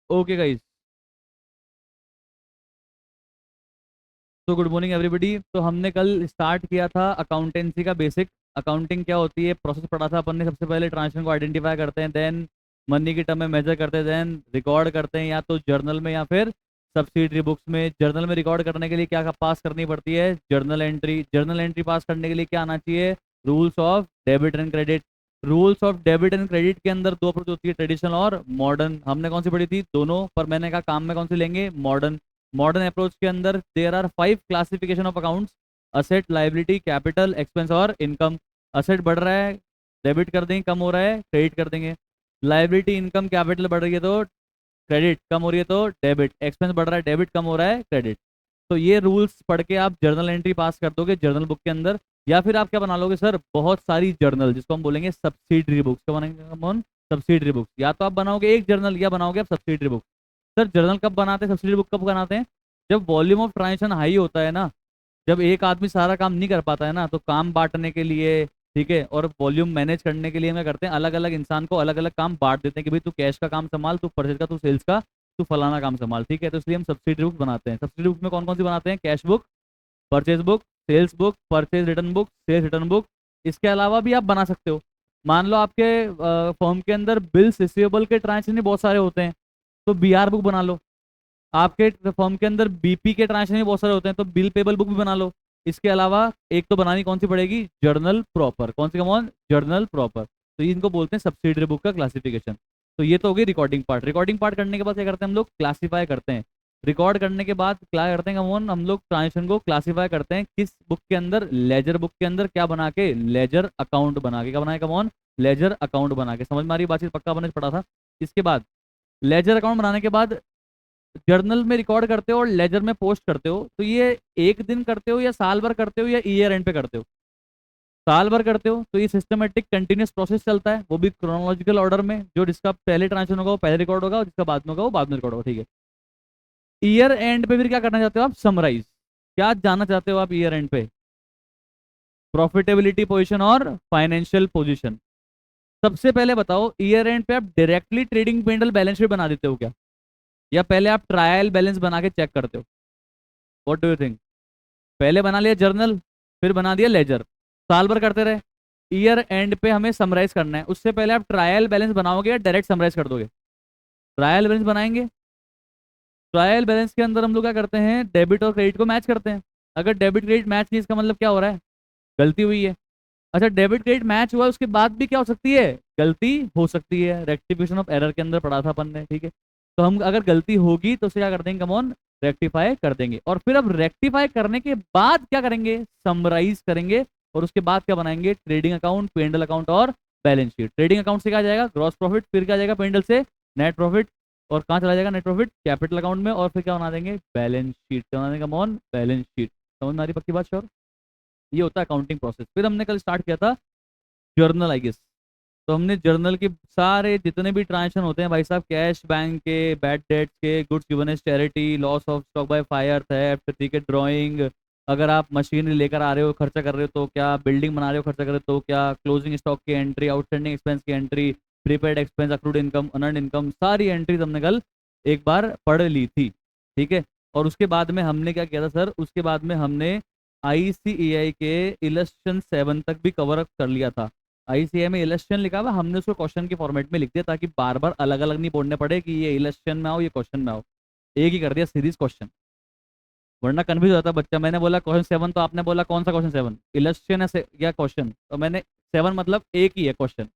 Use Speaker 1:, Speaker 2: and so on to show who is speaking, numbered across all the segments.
Speaker 1: Okay guys, तो good morning everybody. तो हमने कल स्टार्ट किया था अकाउंटेंसी का बेसिक। अकाउंटिंग क्या होती है, प्रोसेस पढ़ा था अपन ने। सबसे पहले ट्रांजेक्शन को आइडेंटिफाई करते हैं, देन मनी की टर्म में मेजर करते हैं, देन रिकॉर्ड करते हैं या तो जर्नल में या फिर सब्सिडरी बुक्स में। जर्नल में रिकॉर्ड करने के लिए क्या पास करनी पड़ती है, जर्नल एंट्री। जर्नल एंट्री पास करने के लिए क्या आना चाहिए, rules of debit and credit. Rules of debit and credit के अंदर दो अप्रोच होती है, ट्रेडिशनल और मॉडर्न। हमने कौन सी पढ़ी थी, दोनों, पर मैंने कहा काम में कौन सी लेंगे, मॉडर्न। मॉडर्न अप्रोच के अंदर there are 5 classification of accounts, asset, liability, capital, expense और इनकम। असेट बढ़ रहा है, डेबिट कर देंगे, कम हो रहा है, क्रेडिट कर देंगे। लाइबिलिटी, इनकम, कैपिटल बढ़ रही है तो क्रेडिट, कम हो रही है तो डेबिट। एक्सपेंस बढ़ रहा है, डेबिट, कम हो रहा है, क्रेडिट। तो ये रूल्स पढ़ के आप जर्नल एंट्री पास कर दोगे जर्नल बुक के अंदर। या फिर आप क्या बना लोगे सर, बहुत सारी जर्नल, जिसको हम बोलेंगे सब्सिडरी बुक्स। क्या बनाएंगे हम, सब्सिडरी बुक्स। या तो आप बनाओगे एक जर्नल या बनाओगे आप सब्सिडरी बुक। सर जर्नल कब बनाते हैं, सब्सिडी बुक कब बनाते हैं, जब वॉल्यूम ऑफ ट्रांजेक्शन हाई होता है ना, जब एक आदमी सारा काम नहीं कर पाता है ना, तो काम बांटने के लिए, ठीक है, और वॉल्यूम मैनेज करने के लिए हम क्या करते हैं, अलग अलग इंसान को अलग अलग काम बांट देते हैं कि भाई तू कैश का काम संभाल, तू परचेज का, तू सेल्स का, तू फलाना काम संभाल, ठीक है। तो इसलिए हम सब्सिडी बुक बनाते हैं। सब्सिडी बुक में कौन कौन सी बनाते हैं, cash book, purchase book, sales book, purchase return book, sales return book. इसके अलावा भी आप बना सकते हो। मान लो आपके फॉर्म के अंदर बिल्स रिसीवेबल के ट्रांजेक्शन बहुत सारे होते हैं, तो बीआर बुक बना लो। आपके फॉर्म के अंदर बीपी के ट्रांजेक्शन बहुत सारे होते हैं, तो बिल पेबल बुक भी बना लो। इसके अलावा एक तो बनानी कौन सी पड़ेगी, जर्नल प्रॉपर। कौन सी, कमॉन, जर्नल प्रॉपर। तो ये इनको बोलते हैं सब्सिडरी बुक का क्लासिफिकेशन। तो ये तो हो गई रिकॉर्डिंग पार्ट। रिकॉर्डिंग पार्ट करने के बाद क्या करते हैं हम लोग, क्लासीफाई करते हैं। रिकॉर्ड करने के बाद क्या करते हैं कमॉन, हम लोग ट्रांजेक्शन को क्लासीफाई करते हैं किस बुक के अंदर, लेजर बुक के अंदर। क्या बना के, लेजर अकाउंट बना के। क्या बनाए कमॉन, लेजर अकाउंट बना के। समझ में आ रही बातचीत, पक्का आपने पढ़ा था। इसके बाद लेजर अकाउंट बनाने के बाद जर्नल में रिकॉर्ड करते हो और लेजर में पोस्ट करते हो। तो ये एक दिन करते हो या साल भर करते हो या ईयर एंड पे करते हो, साल भर करते हो तो ये सिस्टमेटिक कंटिन्यूस प्रोसेस चलता है, वो भी क्रोनोलॉजिकल ऑर्डर में। जो जिसका पहले ट्रांजेक्शन होगा वो पहले रिकॉर्ड होगा, और जिसका बाद में होगा वो बाद में रिकॉर्ड होगा, ठीक है। ईयर एंड पे फिर क्या करना चाहते हो आप, समराइज। क्या जानना चाहते हो आप ईयर एंड पे, प्रॉफिटेबिलिटी पोजीशन और फाइनेंशियल पोजीशन। सबसे पहले बताओ, ईयर एंड पे आप directly trading P and L balance sheet बना देते हो क्या, या पहले आप ट्रायल बैलेंस बना के चेक करते हो, व्हाट डू यू थिंक। पहले बना लिया जर्नल, फिर बना दिया लेजर, साल भर करते रहे। ईयर एंड पे हमें समराइज करना है, उससे पहले आप ट्रायल बैलेंस बनाओगे या डायरेक्ट समराइज कर दोगे, ट्रायल बैलेंस बनाएंगे। ट्रायल बैलेंस के अंदर हम लोग क्या करते हैं, डेबिट और क्रेडिट को मैच करते हैं। अगर डेबिट क्रेडिट मैच नहीं, इसका मतलब क्या हो रहा है, गलती हुई है। अच्छा, डेबिट क्रेडिट मैच हुआ, उसके बाद भी क्या हो सकती है, गलती हो सकती है। रेक्टिफिकेशन ऑफ एरर के अंदर पढ़ा था अपन ने, ठीक है। तो हम अगर गलती होगी तो उसे क्या कर देंगे, कमॉन, रेक्टिफाई कर देंगे। और फिर अब रेक्टिफाई करने के बाद क्या करेंगे, समराइज करेंगे। और उसके बाद क्या बनाएंगे, ट्रेडिंग अकाउंट, पेंडल अकाउंट और बैलेंस शीट। ट्रेडिंग अकाउंट से क्या आ जाएगा, ग्रॉस प्रॉफिट, फिर क्या जाएगा पेंडल से नेट प्रॉफिट, और कहाँ चला जाएगा नेट प्रॉफिट, कैपिटल अकाउंट में। और फिर क्या बना देंगे, बैलेंस शीट। क्या बना देंगे, कमॉन, बैलेंस शीट। समझ में आ रही पक्की बात, श्योर। ये होता है अकाउंटिंग प्रोसेस। फिर हमने कल स्टार्ट किया था जर्नल, आई गेस। तो हमने जर्नल के सारे जितने भी ट्रांजेक्शन होते हैं भाई साहब, कैश, बैंक के, बैड डेट्स के, goods given as charity, loss of stock by fire, theft, ठीक है, ड्राइंग, अगर आप मशीनरी लेकर आ रहे हो खर्चा कर रहे हो तो क्या, बिल्डिंग बना रहे हो खर्चा कर रहे हो तो क्या, क्लोजिंग स्टॉक की एंट्री, आउटस्टैंडिंग एक्सपेंस की entry, prepaid expense, accrued income, unearned income, सारी एंट्रीज हमने कल एक बार पढ़ ली थी, ठीक है। और उसके बाद में हमने क्या किया था सर, उसके बाद में हमने आईसीएआई के इलस्ट्रेशन 7 तक भी कवर अप कर लिया था। आईसीएआई में इलस्ट्रेशन लिखा हुआ, हमने उसको क्वेश्चन के फॉर्मेट में लिख दिया ताकि बार बार अलग अलग नहीं पढ़ने पड़े कि ये इलस्ट्रेशन में आओ ये क्वेश्चन में आओ। एक ही कर दिया सीरीज क्वेश्चन, वरना कन्फ्यूज होता बच्चा। मैंने बोला क्वेश्चन 7, तो आपने बोला कौन सा क्वेश्चन 7, इलस्ट्रेशन है या क्वेश्चन, तो मैंने 7 मतलब एक ही है क्वेश्चन,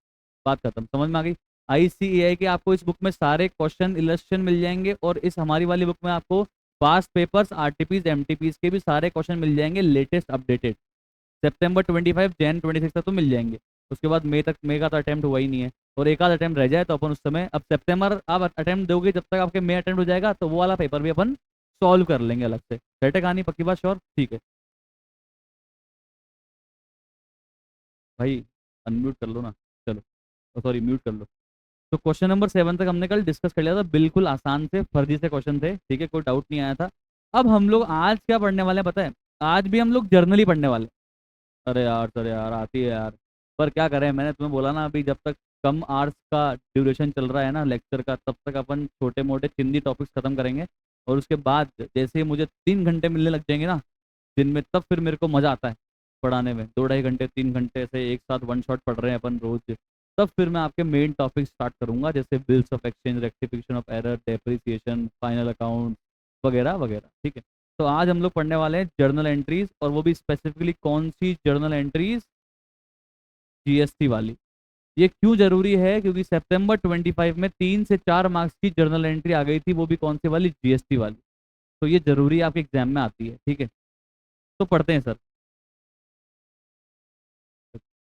Speaker 1: बात खत्म, समझ में आ गई। आईसीएआई के आपको इस बुक में सारे क्वेश्चन इलस्ट्रेशन मिल जाएंगे, और इस हमारी वाली बुक में आपको पास्ट पेपर्स, आरटीपीज, एमटीपीज के भी सारे क्वेश्चन मिल जाएंगे, लेटेस्ट अपडेटेड। सितंबर 25, जैन 26 तक तो मिल जाएंगे। उसके बाद मई तक, मई का तो अटेम्प्ट हुआ ही नहीं है, और एक आध अटेम्प्ट रह जाए तो अपन उस समय, अब सितंबर आप अटेम्प्ट दोगे, जब तक आपके मई अटेम्प्ट हो जाएगा तो वो वाला पेपर भी अपन सॉल्व कर लेंगे अलग से। सेट है कहानी, पक्की बात, श्योर, ठीक है। भाई अनम्यूट कर लो ना, चलो, सॉरी म्यूट कर लो। तो क्वेश्चन नंबर 7 तक हमने कल डिस्कस कर लिया था, बिल्कुल आसान से फर्जी से क्वेश्चन थे, ठीक है, कोई डाउट नहीं आया था। अब हम लोग आज क्या पढ़ने वाले हैं पता है, आज भी हम लोग जर्नली पढ़ने वाले हैं। अरे यार सर, यार आती है यार, पर क्या करें, मैंने तुम्हें बोला ना, अभी जब तक कम आवर्स का ड्यूरेशन चल रहा है ना लेक्चर का, तब तक अपन छोटे मोटे चिंदी टॉपिक्स खत्म करेंगे। और उसके बाद जैसे ही मुझे 3 घंटे मिलने लग जाएंगे ना दिन में, तब फिर मेरे को मज़ा आता है पढ़ाने में। 2 ढाई घंटे 3 घंटे ऐसे एक साथ वन शॉट पढ़ रहे हैं अपन रोज, तब फिर मैं आपके मेन टॉपिक स्टार्ट करूंगा, जैसे bills of exchange, rectification of error, depreciation, final account वगैरह वगैरह। ठीक है, तो आज हम लोग पढ़ने वाले हैं जर्नल एंट्रीज, और वो भी स्पेसिफिकली कौन सी जर्नल एंट्रीज, जीएसटी वाली। ये क्यों जरूरी है, क्योंकि सितंबर 25 में 3 से 4 मार्क्स की जर्नल एंट्री आ गई थी, वो भी कौन सी वाली, जीएसटी वाली। तो ये जरूरी आपके एग्जाम में आती है। ठीक है, तो पढ़ते हैं सर।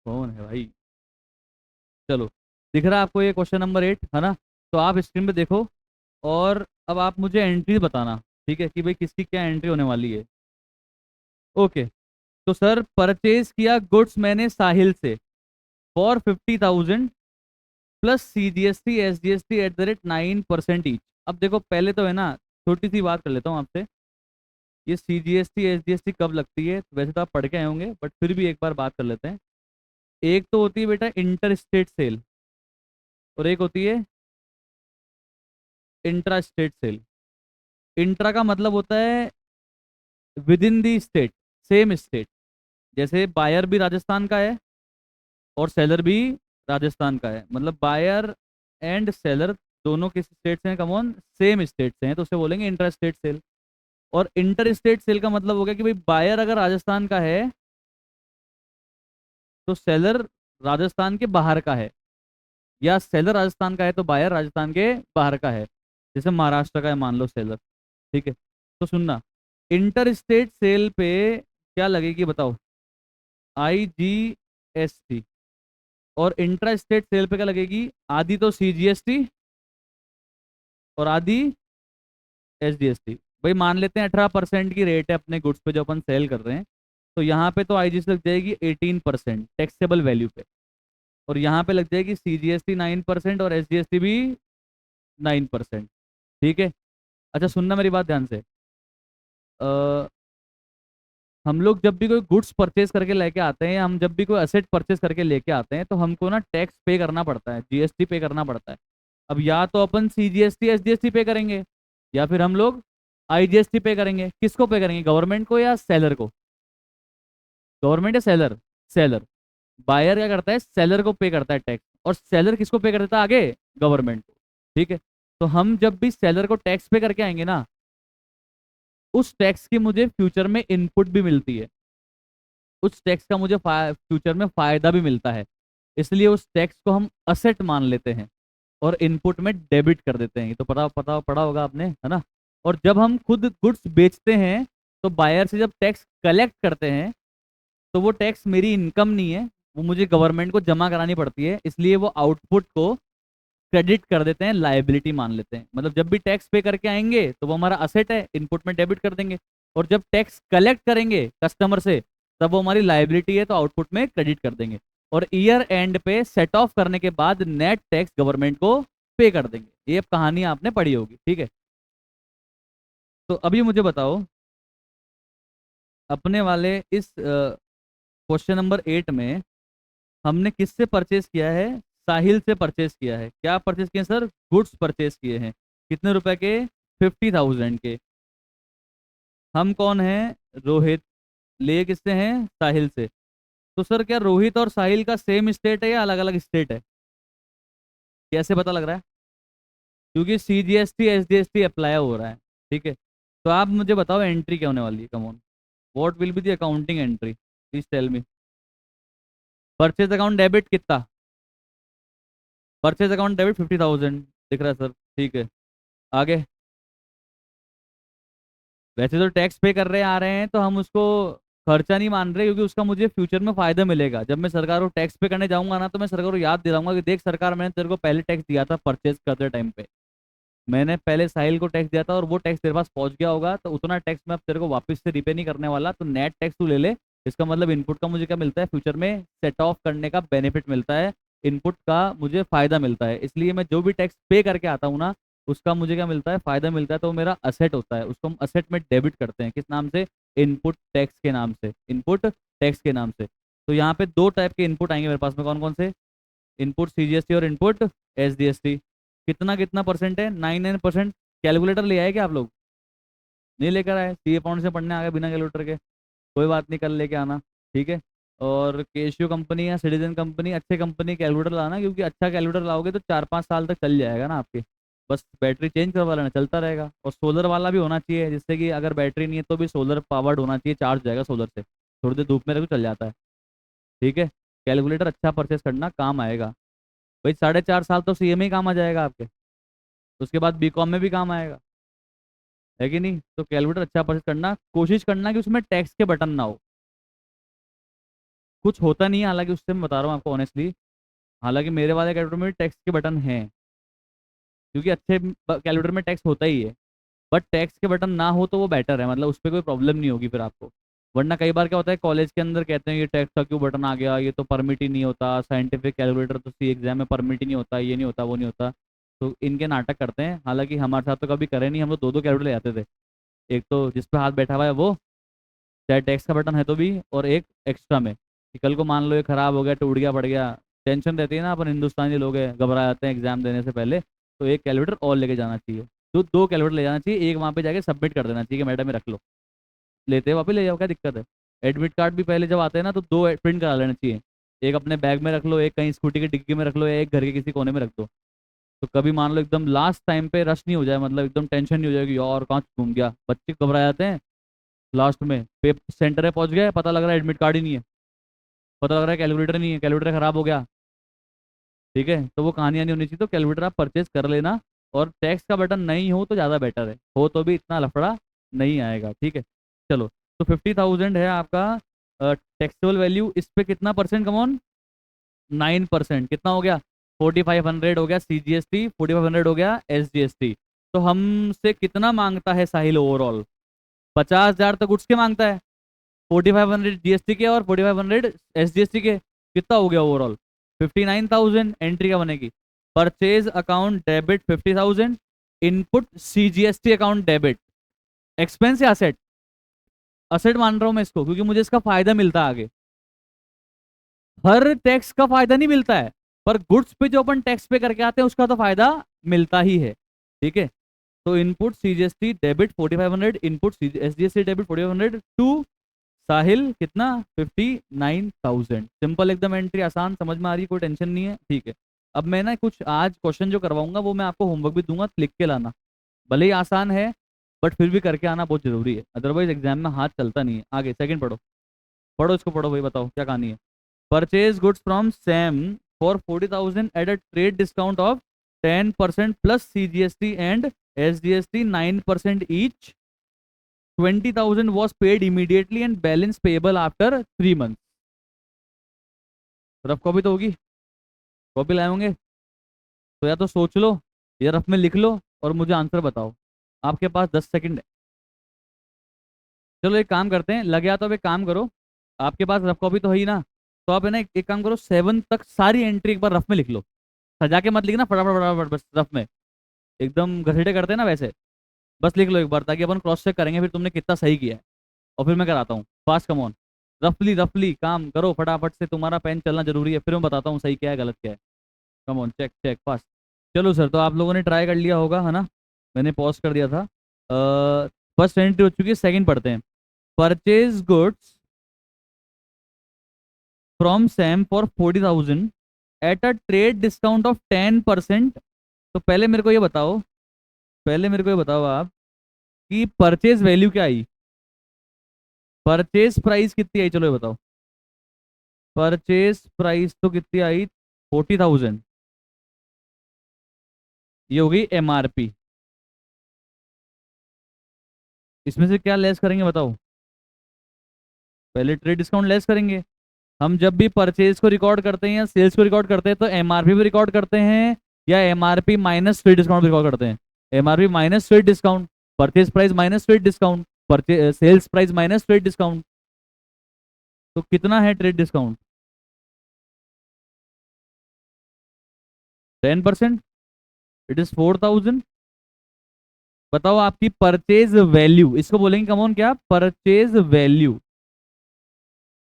Speaker 1: कौन है भाई, चलो। दिख रहा है आपको ये क्वेश्चन नंबर 8 है ना, तो आप स्क्रीन पे देखो, और अब आप मुझे एंट्री बताना, ठीक है, कि भाई किसकी क्या एंट्री होने वाली है। ओके, तो सर परचेज किया गुड्स मैंने साहिल से for 50,000 plus CGST SGST at the rate 9% each. अब देखो पहले तो है ना, छोटी सी बात कर लेता हूँ आपसे, ये CGST SGST कब लगती है, वैसे तो आप पढ़ के आए होंगे, बट फिर भी एक बार बात कर लेते हैं। एक तो होती है बेटा इंटर स्टेट सेल, और एक होती है इंट्रा स्टेट सेल। इंट्रा का मतलब होता है with in the state, same state. जैसे बायर भी राजस्थान का है और सेलर भी राजस्थान का है, मतलब बायर एंड सेलर दोनों किस स्टेट से हैं, कमॉन सेम स्टेट से हैं, तो उसे बोलेंगे इंटर स्टेट सेल। और इंटर स्टेट सेल का मतलब हो गया कि भाई बायर अगर राजस्थान का है तो सेलर राजस्थान के बाहर का है, या सेलर राजस्थान का है तो बायर राजस्थान के बाहर का है। जैसे महाराष्ट्र का है मान लो सेलर, ठीक है। तो सुनना, इंटर स्टेट सेल पे क्या लगेगी बताओ, IGST। और इंट्रा स्टेट सेल पे क्या लगेगी, आधी तो CGST और आधी SGST। भाई मान लेते हैं 18% की रेट है अपने गुड्स पे जो अपन सेल कर रहे हैं, तो यहाँ पे तो IGST लग जाएगी 18% टैक्सेबल वैल्यू पे, और यहाँ पे लग जाएगी CGST 9% और SGST भी 9%। ठीक है, अच्छा सुनना मेरी बात ध्यान से। अ, हम लोग जब भी कोई गुड्स परचेज करके लेके आते हैं, या हम जब भी कोई असेट परचेज करके लेके आते हैं, तो हमको ना टैक्स पे करना पड़ता है, GST पे करना पड़ता है। अब या तो अपन CGST SGST पे करेंगे, या फिर हम लोग IGST पे करेंगे। किसको पे करेंगे, गवर्नमेंट को या सेलर को, गवर्नमेंट या सेलर, सेलर। बायर क्या करता है, सेलर को पे करता है टैक्स, और सेलर किसको पे कर देता है आगे, गवर्नमेंट को। ठीक है, तो हम जब भी सेलर को टैक्स पे करके आएंगे ना, उस टैक्स की मुझे फ्यूचर में इनपुट भी मिलती है, उस टैक्स का मुझे फ्यूचर में फायदा भी मिलता है, इसलिए उस टैक्स को हम असेट मान लेते हैं और इनपुट में डेबिट कर देते हैं। ये तो पता पता पड़ा होगा आपने, है ना। और जब हम खुद गुड्स बेचते हैं, तो बायर से जब टैक्स कलेक्ट करते हैं, तो वो टैक्स मेरी इनकम नहीं है, वो मुझे गवर्नमेंट को जमा करानी पड़ती है, इसलिए वो आउटपुट को क्रेडिट कर देते हैं, लाइबिलिटी मान लेते हैं। मतलब जब भी टैक्स पे करके आएंगे तो वो हमारा असेट है, इनपुट में डेबिट कर देंगे, और जब टैक्स कलेक्ट करेंगे कस्टमर से, तब वो हमारी लाइबिलिटी है, तो आउटपुट में क्रेडिट कर देंगे। और ईयर एंड पे सेट ऑफ करने के बाद नेट टैक्स गवर्नमेंट को पे कर देंगे। ये अब कहानी आपने पढ़ी होगी, ठीक है। तो अभी मुझे बताओ, अपने वाले इस क्वेश्चन नंबर 8 में हमने किससे परचेज किया है, साहिल से परचेज किया है। क्या परचेज किए सर, गुड्स परचेज किए हैं, कितने रुपए के, 50,000 के। हम कौन हैं, रोहित, ले किससे हैं, साहिल से। तो सर क्या रोहित और साहिल का सेम स्टेट है या अलग अलग स्टेट है, कैसे पता लग रहा है, क्योंकि CGST SGST अप्लाई हो रहा है। ठीक है, तो आप मुझे बताओ एंट्री क्या होने वाली है, come on, what will be the accounting entry, please tell me. Purchase account debit कितना, परचेज अकाउंट डेबिट 50,000 दिख रहा है सर, ठीक है। आगे, वैसे तो टैक्स पे कर रहे आ रहे हैं, तो हम उसको खर्चा नहीं मान रहे, क्योंकि उसका मुझे फ्यूचर में फायदा मिलेगा। जब मैं सरकार को टैक्स पे करने जाऊंगा ना, तो मैं सरकार को याद दिलाऊंगा कि देख सरकार, मैंने तेरे को पहले टैक्स दिया था परचेज करते टाइम पे, मैंने पहले साहिल को टैक्स दिया था, और वो टैक्स तेरे पास पहुंच गया होगा, तो उतना टैक्स मैं अब तेरे को वापस से रिपे नहीं करने वाला, तो नेट टैक्स तू ले ले। इसका मतलब इनपुट का मुझे क्या मिलता है, फ्यूचर में सेट ऑफ करने का बेनिफिट मिलता है, इनपुट का मुझे फायदा मिलता है। इसलिए मैं जो भी टैक्स पे करके आता हूँ ना, उसका मुझे क्या मिलता है, फायदा मिलता है, तो वो मेरा असेट होता है, उसको हम असेट में डेबिट करते हैं, किस नाम से, इनपुट टैक्स के नाम से, इनपुट टैक्स के नाम से। तो यहाँ पे 2 टाइप के इनपुट आएंगे मेरे पास में, कौन कौन से, इनपुट सीजीएसटी और इनपुट एसडीएसटी। कितना कितना परसेंट है? 99%। कैलकुलेटर ले आए क्या आप लोग? नहीं लेकर आए? सीए अकाउंट से पढ़ने आ गए बिना कैलकुलेटर के? कोई बात नहीं, कल लेके आना। ठीक है। और केशियो कंपनी या सिटीजन कंपनी, अच्छे कंपनी कैलकुलेटर लाना, क्योंकि अच्छा कैलकुलेटर लाओगे तो 4-5 साल तक चल जाएगा ना आपके। बस बैटरी चेंज करवा लेना, चलता रहेगा। और सोलर वाला भी होना चाहिए, जिससे कि अगर बैटरी नहीं है तो भी सोलर पावर्ड होना चाहिए, चार्ज हो जाएगा सोलर से, थोड़ी देर धूप में रखो चल जाता है। ठीक है। कैलकुलेटर अच्छा परचेस करना, काम आएगा। भाई 4.5 साल तो सीए में ही काम आ जाएगा आपके, उसके बाद बीकॉम में भी काम आएगा, है कि नहीं? तो कैलकुलेटर अच्छा परचेस करना, कोशिश करना कि उसमें टैक्स के बटन ना हो। कुछ होता नहीं है हालांकि, उससे मैं बता रहा हूँ आपको ऑनेस्टली। हालांकि मेरे वाले कैलकुलेटर में टैक्स के बटन हैं, क्योंकि अच्छे कैलकुलेटर में टैक्स होता ही है। बट टैक्स के बटन ना हो तो वो बेटर है, मतलब उस पर कोई प्रॉब्लम नहीं होगी फिर आपको। वरना कई बार क्या होता है, कॉलेज के अंदर कहते हैं ये टैक्स का क्यों बटन आ गया, ये तो परमिट ही नहीं होता, साइंटिफिक कैलकुलेटर तो सी एग्जाम में परमिट ही नहीं होता, ये नहीं होता, वो नहीं होता। तो इनके नाटक करते हैं। हालांकि हमारे साथ तो कभी करे नहीं, हम लोग दो दो कैलकुलेटर ले जाते थे। एक तो जिस पे हाथ बैठा हुआ है वो, चाहे टैक्स का बटन है तो भी, और एक एक्स्ट्रा में, कि कल को मान लो ये खराब हो गया, टूट गया, पड़ गया, टेंशन रहती है ना। अपन हिंदुस्तानी लोग हैं, घबरा जाते हैं एग्जाम देने से पहले। तो एक कैलकुलेटर और लेके जाना चाहिए, तो दो कैलकुलेटर ले जाना चाहिए। एक वहाँ पे जाके सबमिट कर देना चाहिए कि मैडम ये रख लो, लेते हैं वापस ले जाओ, क्या दिक्कत है? एडमिट कार्ड भी पहले जब आते हैं ना तो दो प्रिंट करा लेना चाहिए। एक अपने बैग में रख लो, एक कहीं स्कूटी की डिक्की में रख लो, या एक घर के किसी कोने में रख दो। तो कभी मान लो एकदम लास्ट टाइम पे रश नहीं हो जाए, मतलब एकदम टेंशन नहीं हो जाएगी यार कहाँ घूम गया, बच्चे घबरा जाते हैं। लास्ट में पेपर सेंटर में पहुंच गए, पता लग रहा है एडमिट कार्ड ही नहीं है, पता लग रहा है कैलकुलेटर नहीं है, कैलकुलेटर खराब हो गया। ठीक है, तो वो कहानियां नहीं होनी चाहिए। तो कैलकुलेटर आप परचेज कर लेना। और टैक्स का बटन नहीं हो तो ज़्यादा बेटर है, हो तो भी इतना लफड़ा नहीं आएगा। ठीक है। चलो, तो 50,000 है आपका टैक्सेबल वैल्यू। इस पे कितना परसेंट कम ऑन? 9%। कितना हो गया? 4,500 हो गया सीजीएसटी, 4,500 हो गया एसजीएसटी। तो हमसे कितना मांगता है साहिल ओवरऑल? 50,000 तो गुड्स के मांगता है, 4,500 जीएसटी के और 4,500 एसजीएसटी के। कितना हो गया ओवरऑल? 59,000। एंट्री क्या बनेगी? Purchase account debit 50,000, input CGST account debit. Expense या असेट? असेट मान रहा हूं मैं इसको, क्योंकि मुझे इसका फायदा मिलता है आगे। हर टैक्स का फायदा नहीं मिलता है, पर गुड्स पे जो अपन टैक्स पे करके आते हैं उसका तो फायदा मिलता ही है। ठीक है। तो input CGST debit 4,500, input SGST debit 4,500 to Sahil कितना? 59,000। सिंपल एकदम एंट्री, आसान, समझ में आ रही है, कोई टेंशन नहीं है। ठीक है। अब मैं ना कुछ आज क्वेश्चन जो करवाऊंगा वो मैं आपको होमवर्क भी दूंगा, लिख के लाना। भले ही आसान है, बट फिर भी करके आना बहुत जरूरी है, अदरवाइज एग्जाम में हाथ चलता नहीं है। आगे सेकंड पढ़ो, पढ़ो इसको, पढ़ो भाई, बताओ क्या कहानी है। Purchase goods from Sam for 40,000 eight a trade discount of 10% plus CGST and SGST 9% each. 20,000 was paid immediately and balance payable after 3 months। Rough copy तो होगी, कॉपी लाए होंगे। तो या तो सोच लो या रफ में लिख लो और मुझे आंसर बताओ। आपके पास 10 सेकंड है। चलो एक काम करते हैं, लगे तो अब एक काम करो, आपके पास रफ कॉपी तो है ही ना, तो आप है ना एक काम करो, 7 तक सारी एंट्री एक बार रफ में लिख लो। सजा के मत लिखना, फटाफट फटाफट, बस रफ में, एकदम घसीटे करते हैं ना वैसे। बस लिख लो एक बार, ताकि अपन क्रॉस चेक करेंगे फिर तुमने कितना सही किया है। और फिर मैं कराता हूँ, फास्ट कम ऑन। रफली रफली काम करो फटाफट से, तुम्हारा पेन चलना जरूरी है, फिर मैं बताता हूँ सही क्या है गलत क्या है। Come on, check check fast. चलो सर, तो आप लोगों ने ट्राई कर लिया होगा, है ना? मैंने पॉज कर दिया था। फर्स्ट एंट्री हो चुकी है, सेकंड पढ़ते हैं। Purchase goods from Sam for 40,000 eight a trade discount of 10%। तो पहले मेरे को ये बताओ आप कि परचेज वैल्यू क्या आई, परचेज प्राइस कितनी आई, चलो ये बताओ। परचेज प्राइस तो कितनी आई? 40,000। ये होगी एमआरपी। इसमें से क्या लेस करेंगे बताओ? पहले ट्रेड डिस्काउंट लेस करेंगे। हम जब भी परचेज को रिकॉर्ड करते हैं या सेल्स को रिकॉर्ड करते हैं तो एमआरपी भी रिकॉर्ड करते हैं, या एमआरपी माइनस ट्रेड डिस्काउंट भी रिकॉर्ड करते हैं? MRP minus trade discount, purchase price minus trade discount, purchase sales price minus trade discount. तो कितना है ट्रेड डिस्काउंट? 10%। It is 4,000। बताओ आपकी परचेज वैल्यू, इसको बोलेंगे कम ऑन क्या? Purchase value.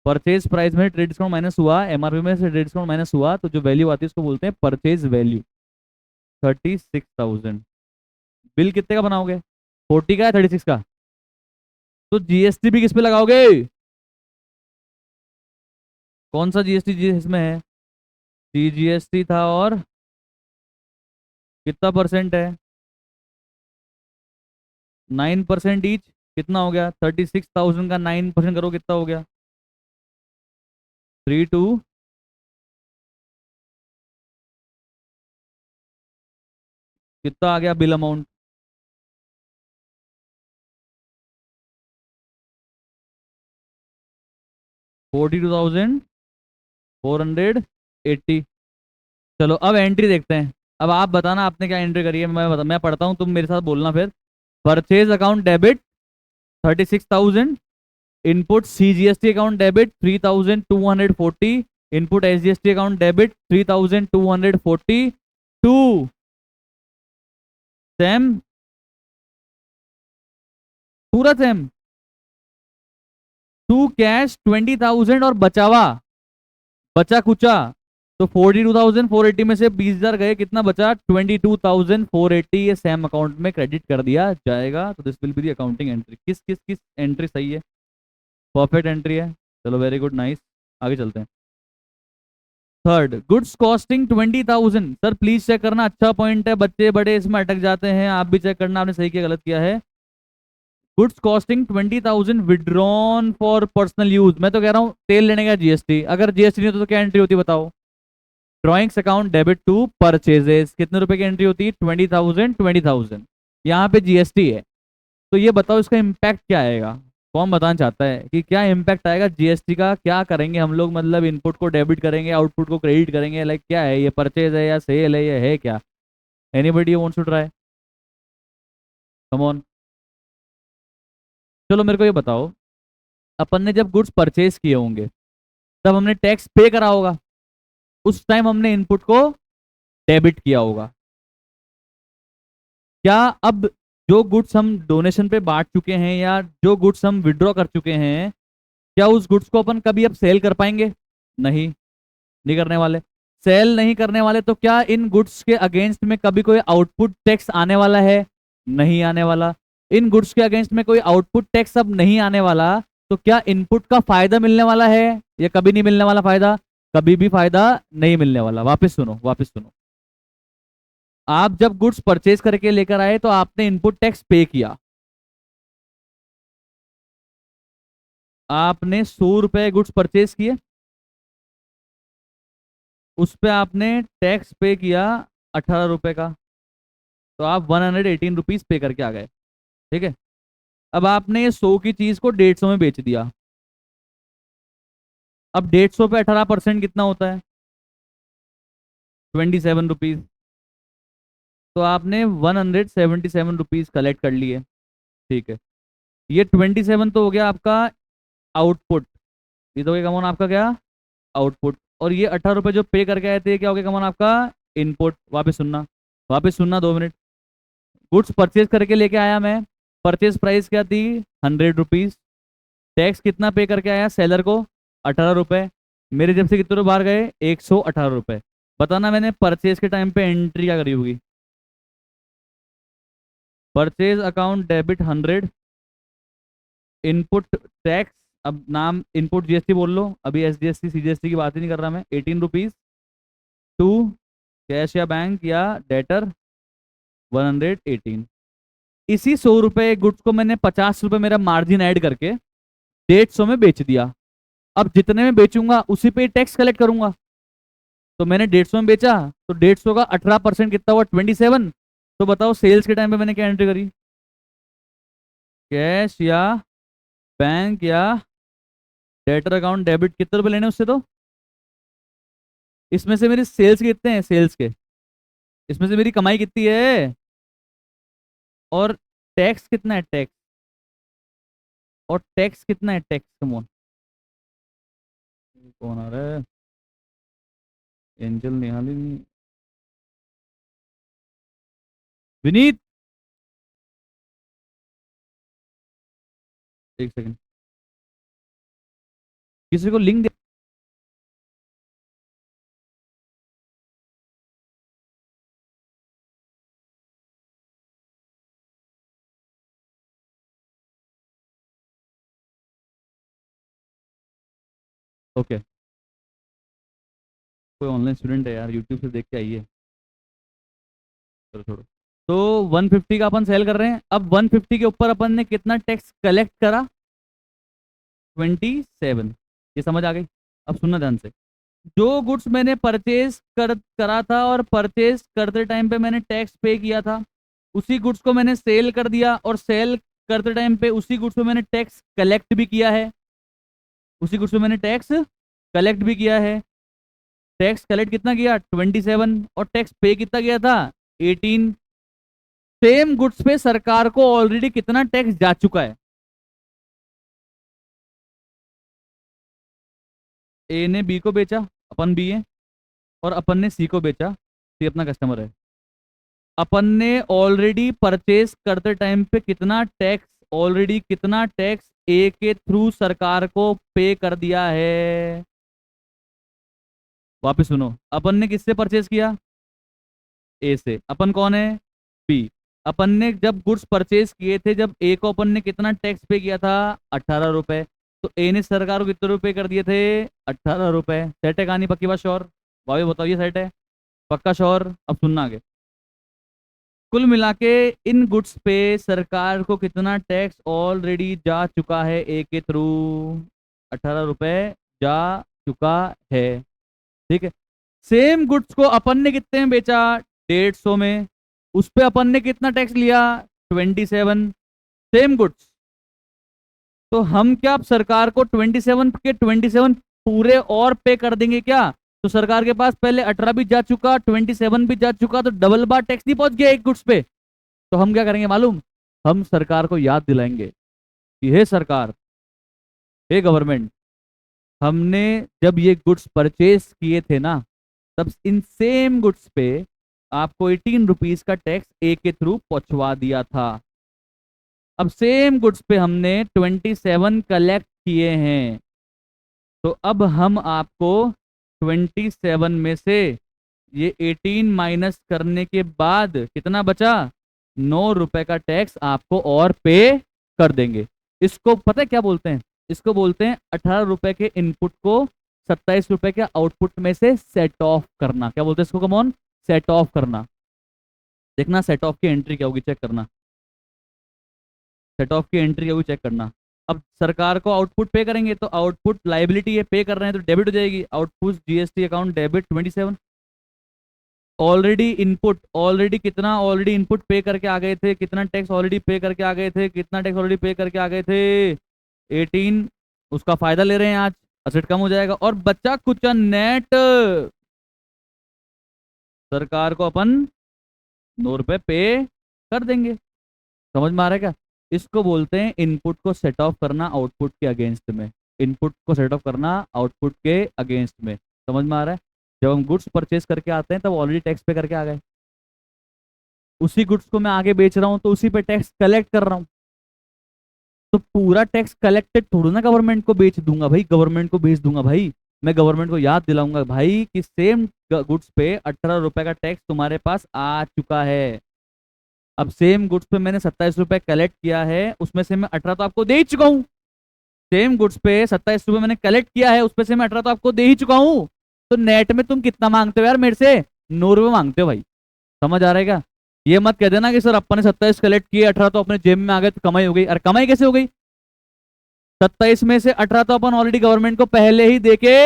Speaker 1: परचेज प्राइस में ट्रेड डिस्काउंट माइनस हुआ, एमआरपी में से ट्रेड डिस्काउंट माइनस हुआ, तो जो वैल्यू आती है उसको बोलते हैं परचेज वैल्यू। 36,000। बिल कितने का बनाओगे? 40 का या 36 का? तो जीएसटी भी किस पे लगाओगे? कौन सा जीएसटी जी इसमें है? सीजीएसटी था, और कितना परसेंट है? 9% ईच। कितना हो गया? 36,000 का 9% करो, कितना हो गया? 32। कितना आ गया बिल अमाउंट? 42,480। चलो अब एंट्री देखते हैं। अब आप बताना आपने क्या एंट्री करी है, मैं पढ़ता हूँ, तुम मेरे साथ बोलना फिर। Purchase account debit 36,000। Input CGST account debit 3,240। Input SGST account debit 3,242। Same. पूरा सेम। टू कैश 20,000 और बचावा, बचा कुचा। तो 42,480 में से 20,000 गए, कितना बचा? 22,480। ये सेम अकाउंट में क्रेडिट कर दिया जाएगा। तो this will be the accounting entry. किस किस किस एंट्री सही है? परफेक्ट एंट्री है। चलो वेरी गुड, नाइस। आगे चलते हैं। Third, goods costing 20,000। Sir please check करना, अच्छा पॉइंट है, बच्चे बड़े इसमें अटक जाते हैं, आप भी चेक करना आपने सही किया गलत किया है। Goods costing 20,000 withdrawn for personal use. मैं तो कह रहा हूँ तेल लेने का जीएसटी, अगर जीएसटी नहीं होता तो क्या एंट्री होती बताओ? Drawings account debit to purchases, कितने रुपए की एंट्री होती है? 20,000 20,000। यहाँ पे जीएसटी है। तो ये बताओ इसका इम्पैक्ट क्या आएगा? कौन बताना चाहता है कि क्या इम्पैक्ट आएगा जीएसटी का? क्या करेंगे हम लोग, मतलब इनपुट को डेबिट करेंगे, आउटपुट को क्रेडिट करेंगे, लाइक क्या है ये? परचेज है या सेल है, ये है क्या? Anybody wants to try? Come on. चलो मेरे को ये बताओ, अपन ने जब गुड्स परचेज किए होंगे तब हमने टैक्स पे करा होगा, उस टाइम हमने इनपुट को डेबिट किया होगा। क्या अब जो गुड्स हम डोनेशन पे बांट चुके हैं या जो गुड्स हम विड्रॉ कर चुके हैं, क्या उस गुड्स को अपन कभी अब सेल कर पाएंगे? नहीं, नहीं करने वाले। सेल नहीं करने वाले, तो क्या इन गुड्स के अगेंस्ट में कभी कोई आउटपुट टैक्स आने वाला है? नहीं आने वाला। इन गुड्स के अगेंस्ट में कोई आउटपुट टैक्स अब नहीं आने वाला, तो क्या इनपुट का फायदा मिलने वाला है या कभी नहीं मिलने वाला फायदा? कभी भी फायदा नहीं मिलने वाला। वापस सुनो, वापस सुनो। आप जब गुड्स परचेज करके लेकर आए तो आपने इनपुट टैक्स पे किया। आपने 100 रुपए गुड्स परचेज किए, उस पे आपने टैक्स पे किया 18 रुपए का, तो आप 118 रुपीज पे करके आ गए। ठीक है। अब आपने ये 100 की चीज को 150 में बेच दिया। अब 150 पे 18% कितना होता है? 27 रुपीज। तो आपने 177 रुपीज कलेक्ट कर लिए। ठीक है। ये 27 तो हो गया आपका आउटपुट। ये तो हो गया कमौन आपका क्या? आउटपुट। और ये 18 रुपए जो पे करके आए थे, क्या हो गया कमौन आपका? इनपुट। वापस सुनना, वापस सुनना, 2 मिनट। गुड्स परचेज करके लेके आया मैं। परचेज प्राइस क्या थी? 100 रुपीज। टैक्स कितना पे करके आया सेलर को? 18 रुपए। मेरे जेब से कितने रुपए बाहर गए? 118 रुपए। बताना मैंने परचेज के टाइम पे एंट्री क्या करी होगी? Purchase account debit 100। Input tax, अब नाम इनपुट जीएसटी बोल लो, अभी एसजीएसटी सीजीएसटी की बात ही नहीं कर रहा मैं। 18 रुपीज टू कैश या बैंक या डेटर 118। इसी 100 रुपए गुड्स को मैंने 50 रुपए मेरा मार्जिन ऐड करके 150 में बेच दिया। अब जितने में बेचूंगा उसी पे टैक्स कलेक्ट करूंगा। तो मैंने 150 में बेचा, तो 150 का 18% कितना हुआ? 27। तो बताओ सेल्स के टाइम पे मैंने क्या एंट्री करी? कैश या बैंक या डेटर अकाउंट डेबिट, कितने रुपए लेने उससे? तो इसमें से मेरी सेल्स के कितने हैं? सेल्स के इसमें से मेरी कमाई कितनी है? और टैक्स कितना है? टैक्स, और टैक्स कितना है? Tax come on. कौन आ रहा है? एंजल निहाली विनीत, एक सेकंड। किसी को लिंक दे। ओके, कोई ऑनलाइन स्टूडेंट है यार, यूट्यूब से देख के आइए। चलो छोड़ो। तो 150 का अपन सेल कर रहे हैं। अब 150 के ऊपर अपन ने कितना टैक्स कलेक्ट करा? 27। ये समझ आ गई? अब सुनना ध्यान से। जो गुड्स मैंने परचेज करा था और परचेज करते टाइम पे मैंने टैक्स पे किया था, उसी गुड्स को मैंने सेल कर दिया और सेल करते टाइम पे उसी गुड्स पे मैंने टैक्स कलेक्ट भी किया है। उसी गुड्स पे मैंने टैक्स कलेक्ट भी किया है। टैक्स कलेक्ट कितना किया? 27। और टैक्स पे कितना किया था? 18। सेम गुड्स पे सरकार को ऑलरेडी कितना टैक्स जा चुका है? ए ने बी को बेचा, अपन बी है, और अपन ने सी को बेचा, सी अपना कस्टमर है। अपन ने ऑलरेडी परचेज करते टाइम पे कितना टैक्स, ऑलरेडी कितना टैक्स ए के थ्रू सरकार को पे कर दिया है? वापस सुनो, अपन ने किससे परचेज किया? ए से। अपन कौन है? बी। अपन ने जब गुड्स परचेज किए थे, जब ए को अपन ने कितना टैक्स पे किया था? 18 रुपए। तो ए ने सरकार को कितने रुपए कर दिए थे? 18 रुपए। सेट है कहानी? पक्की बात? श्योर? भाभी बताओ, ये सेट है? पक्का श्योर? अब सुनना आगे। कुल मिला के इन गुड्स पे सरकार को कितना टैक्स ऑलरेडी जा चुका है ए के थ्रू? 18 रुपए जा चुका है। ठीक है। सेम गुड्स को अपन ने कितने में बेचा? 150 में। उस पे अपन ने कितना टैक्स लिया? 27। Same goods. तो हम क्या अब सरकार को 27 के 27 पूरे और पे कर देंगे क्या? तो सरकार के पास पहले 18 भी जा चुका, 27 भी जा चुका, तो डबल बार टैक्स नहीं पहुंच गया एक गुड्स पे। तो हम क्या करेंगे मालूम? हम सरकार को याद दिलाएंगे कि हे सरकार, हे गवर्नमेंट, हमने जब ये गुड्स परचेज किए थे ना, तब इन सेम गुड्स पे आपको 18 रुपीज का टैक्स ए के थ्रू पहुंचवा दिया था। अब सेम गुड्स पे हमने 27 कलेक्ट किए हैं, तो अब हम आपको 27 में से ये 18 माइनस करने के बाद कितना बचा? 9 रुपए का टैक्स आपको और पे कर देंगे। इसको पता है क्या बोलते हैं? इसको बोलते हैं 18 रुपए के इनपुट को 27 रुपए के आउटपुट में से सेट ऑफ करना। क्या बोलते हैं इसको? कम ऑन, सेट ऑफ करना। देखना सेट ऑफ की एंट्री क्या होगी, चेक करना। सेट ऑफ की एंट्री क्या होगी, चेक करना। अब सरकार को आउटपुट पे करेंगे, तो आउटपुट लाइबिलिटी है, पे कर रहे हैं तो डेबिट हो जाएगी। Output GST account debit 27। Already input, already कितना ऑलरेडी इनपुट पे करके आ गए थे, कितना टैक्स ऑलरेडी पे करके आ गए थे, कितना टैक्स ऑलरेडी पे करके आ गए थे? 18। उसका फायदा ले रहे हैं आज, असेट कम हो जाएगा और बच्चा कुछ नेट सरकार को अपन 9 रुपए पे कर देंगे। समझ में आ रहा है क्या? इसको बोलते हैं इनपुट को सेट ऑफ करना आउटपुट के अगेंस्ट में। इनपुट को सेट ऑफ करना आउटपुट के अगेंस्ट में। समझ में आ रहा है? जब हम गुड्स परचेज करके आते हैं तब ऑलरेडी टैक्स पे करके आ गए, उसी गुड्स को मैं आगे बेच रहा हूं तो उसी पे टैक्स कलेक्ट कर रहा हूं। तो पूरा टैक्स कलेक्टेड थोड़ा ना गवर्नमेंट को बेच दूंगा भाई, गवर्नमेंट को भेज दूंगा भाई। मैं गवर्नमेंट को याद दिलाऊंगा भाई कि सेम गुड्स पे 18 रुपए का टैक्स तुम्हारे पास आ चुका है। अब सेम गुड्स पे मैंने 27 रुपए कलेक्ट किया है, उसमें से मैं 18 तो आपको दे ही चुका हूँ। सेम गुड्स पे 27 रुपए मैंने कलेक्ट किया है, उसमें से मैं 18 तो आपको दे ही चुका हूँ। तो नेट में तुम कितना मांगते हो यार मेरे से? 9 रुपए मांगते हो भाई। समझ आ रहा है क्या? ये मत कह देना कि सर अपन ने 27 कलेक्ट किए, 18 तो अपने जेब में आ गए तो कमाई हो गई। अरे कमाई कैसे हो गई? 27 में से 18 तो अपन ऑलरेडी गवर्नमेंट को पहले ही देके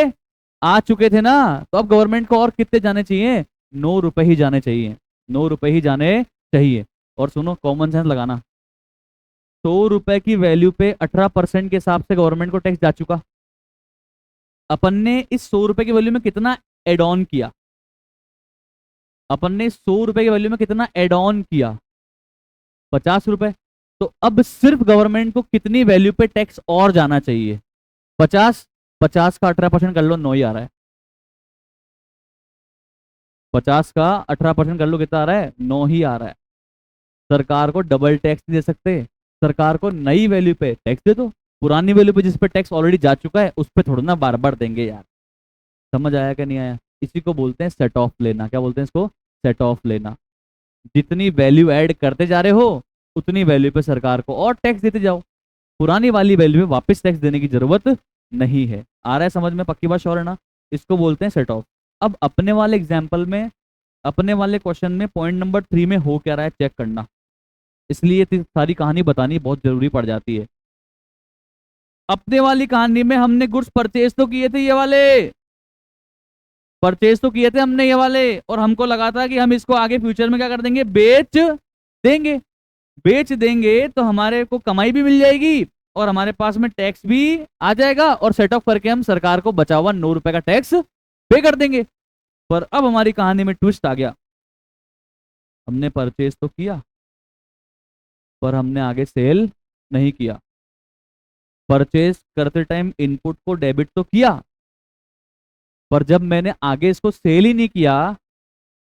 Speaker 1: आ चुके थे ना। तो अब गवर्नमेंट को और कितने जाने चाहिए? 9 रुपए ही जाने चाहिए। 9 रुपए ही जाने चाहिए। और सुनो, कॉमन सेंस लगाना। 100 रुपए की वैल्यू पे 18% के हिसाब से गवर्नमेंट को टैक्स जा चुका। अपन ने इस 100 रुपए की वैल्यू में कितना एड ऑन किया? अपन ने 100 रुपए की वैल्यू में कितना एड ऑन किया? 50 रुपए। तो अब सिर्फ गवर्नमेंट को कितनी वैल्यू पे टैक्स और जाना चाहिए? 50। 50 का 18% कर लो, 9 ही आ रहा है। 50 का 18% कर लो, कितना आ रहा है? 9 ही आ रहा है। सरकार को डबल टैक्स नहीं दे सकते, सरकार को नई वैल्यू पे टैक्स दे दो, पुरानी वैल्यू पे जिस पे टैक्स ऑलरेडी जा चुका है उस पे थोड़ा ना बार बार देंगे यार। समझ आया कि नहीं आया? इसी को बोलते हैं सेट ऑफ लेना। क्या बोलते हैं इसको? सेट ऑफ लेना। जितनी वैल्यू ऐड करते जा रहे हो उतनी वैल्यू पे सरकार को और टैक्स देते जाओ। पुरानी वाली वैल्यू में वापस टैक्स देने की जरूरत नहीं है। आ रहा है समझ में? पक्की बात श्योर है ना? इसको बोलते हैं सेट ऑफ। अब अपने वाले एग्जाम्पल में, अपने वाले क्वेश्चन में पॉइंट नंबर 3 में हो क्या रहा है चेक करना। इसलिए सारी कहानी बतानी बहुत जरूरी पड़ जाती है। अपने वाली कहानी में हमने गुड्स परचेज तो किए थे, ये वाले परचेज तो किए थे हमने ये वाले, और हमको लगा था कि हम इसको आगे फ्यूचर में क्या कर देंगे, बेच देंगे। बेच देंगे तो हमारे को कमाई भी मिल जाएगी और हमारे पास में टैक्स भी आ जाएगा, और सेट ऑफ करके हम सरकार को बचा हुआ 9 रुपए का टैक्स पे कर देंगे। पर अब हमारी कहानी में ट्विस्ट आ गया। हमने परचेज तो किया पर हमने आगे सेल नहीं किया। परचेज करते टाइम इनपुट को डेबिट तो किया, पर जब मैंने आगे इसको सेल ही नहीं किया,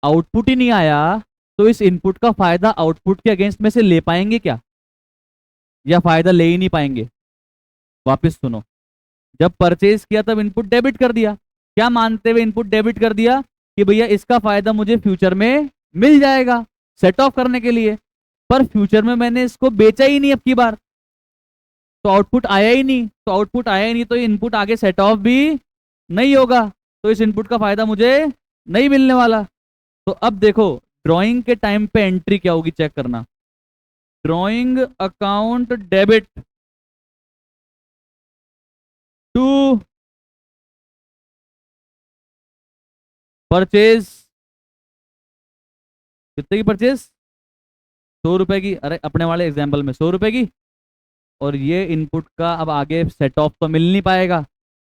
Speaker 1: आउटपुट ही नहीं आया, तो इस इनपुट का फायदा आउटपुट के अगेंस्ट में से ले पाएंगे क्या, या फायदा ले ही नहीं पाएंगे? वापस सुनो। जब परचेज किया तब इनपुट डेबिट कर दिया, क्या मानते हुए इनपुट डेबिट कर दिया कि भैया इसका फायदा मुझे फ्यूचर में मिल जाएगा सेट ऑफ करने के लिए। पर फ्यूचर में मैंने इसको बेचा ही नहीं अब की बार, तो आउटपुट आया ही नहीं। तो आउटपुट आया ही नहीं तो इनपुट आगे सेट ऑफ भी नहीं होगा, तो इस इनपुट का फायदा मुझे नहीं मिलने वाला। तो अब देखो ड्राइंग के टाइम पे एंट्री क्या होगी चेक करना। Drawing account debit to purchase. कितने की परचेज? 100 रुपए की। अरे अपने वाले एग्जाम्पल में 100 रुपए की। और ये इनपुट का अब आगे सेट ऑफ तो मिल नहीं पाएगा,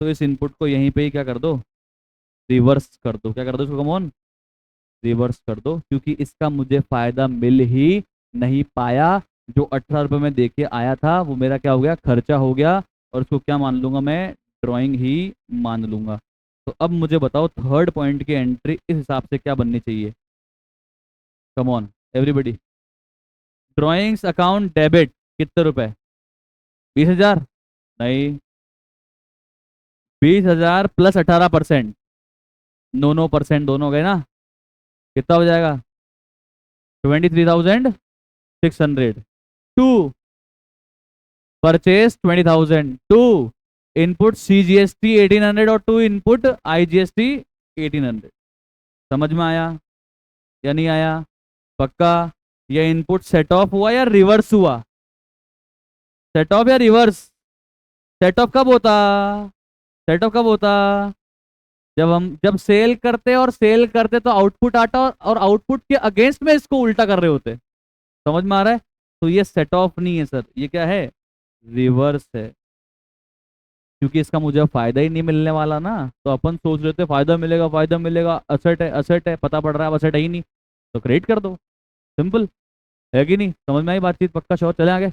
Speaker 1: तो इस इनपुट को यहीं पे ही क्या कर दो, रिवर्स कर दो। क्या कर दो इसको, कम ऑन, रिवर्स कर दो, क्योंकि इसका मुझे फायदा मिल ही नहीं पाया। जो 18 रुपए में देके आया था वो मेरा क्या हो गया, खर्चा हो गया, और उसको क्या मान लूंगा मैं, ड्राइंग ही मान लूंगा। तो अब मुझे बताओ थर्ड पॉइंट की एंट्री इस हिसाब से क्या बननी चाहिए? Come on everybody. Drawings account debit कितने रुपए? 20,000? नहीं, 20,000 प्लस 18%, 9% दोनों हो गए ना। कितना हो जाएगा? 23,600। To purchase 20,000, to input CGST 1800 और टू इनपुट IGST 1800। समझ में आया या नहीं आया? पक्का? ये इनपुट सेट ऑफ हुआ या रिवर्स हुआ? सेट ऑफ या रिवर्स? सेट ऑफ कब होता? सेट ऑफ कब होता? जब सेल करते और सेल करते तो आउटपुट आता, और आउटपुट के अगेंस्ट में इसको उल्टा कर रहे होते। समझ में आ रहा है? तो ये सेट ऑफ नहीं है सर, ये क्या है, रिवर्स है। क्योंकि इसका मुझे फायदा ही नहीं मिलने वाला ना, तो अपन सोच रहे थे फायदा मिलेगा, फायदा मिलेगा, असेट है, असेट है, पता पड़ रहा है असेट है ही नहीं, तो क्रेडिट कर दो। सिंपल है कि नहीं? समझ में आई बातचीत? पक्का श्योर? चले आगे,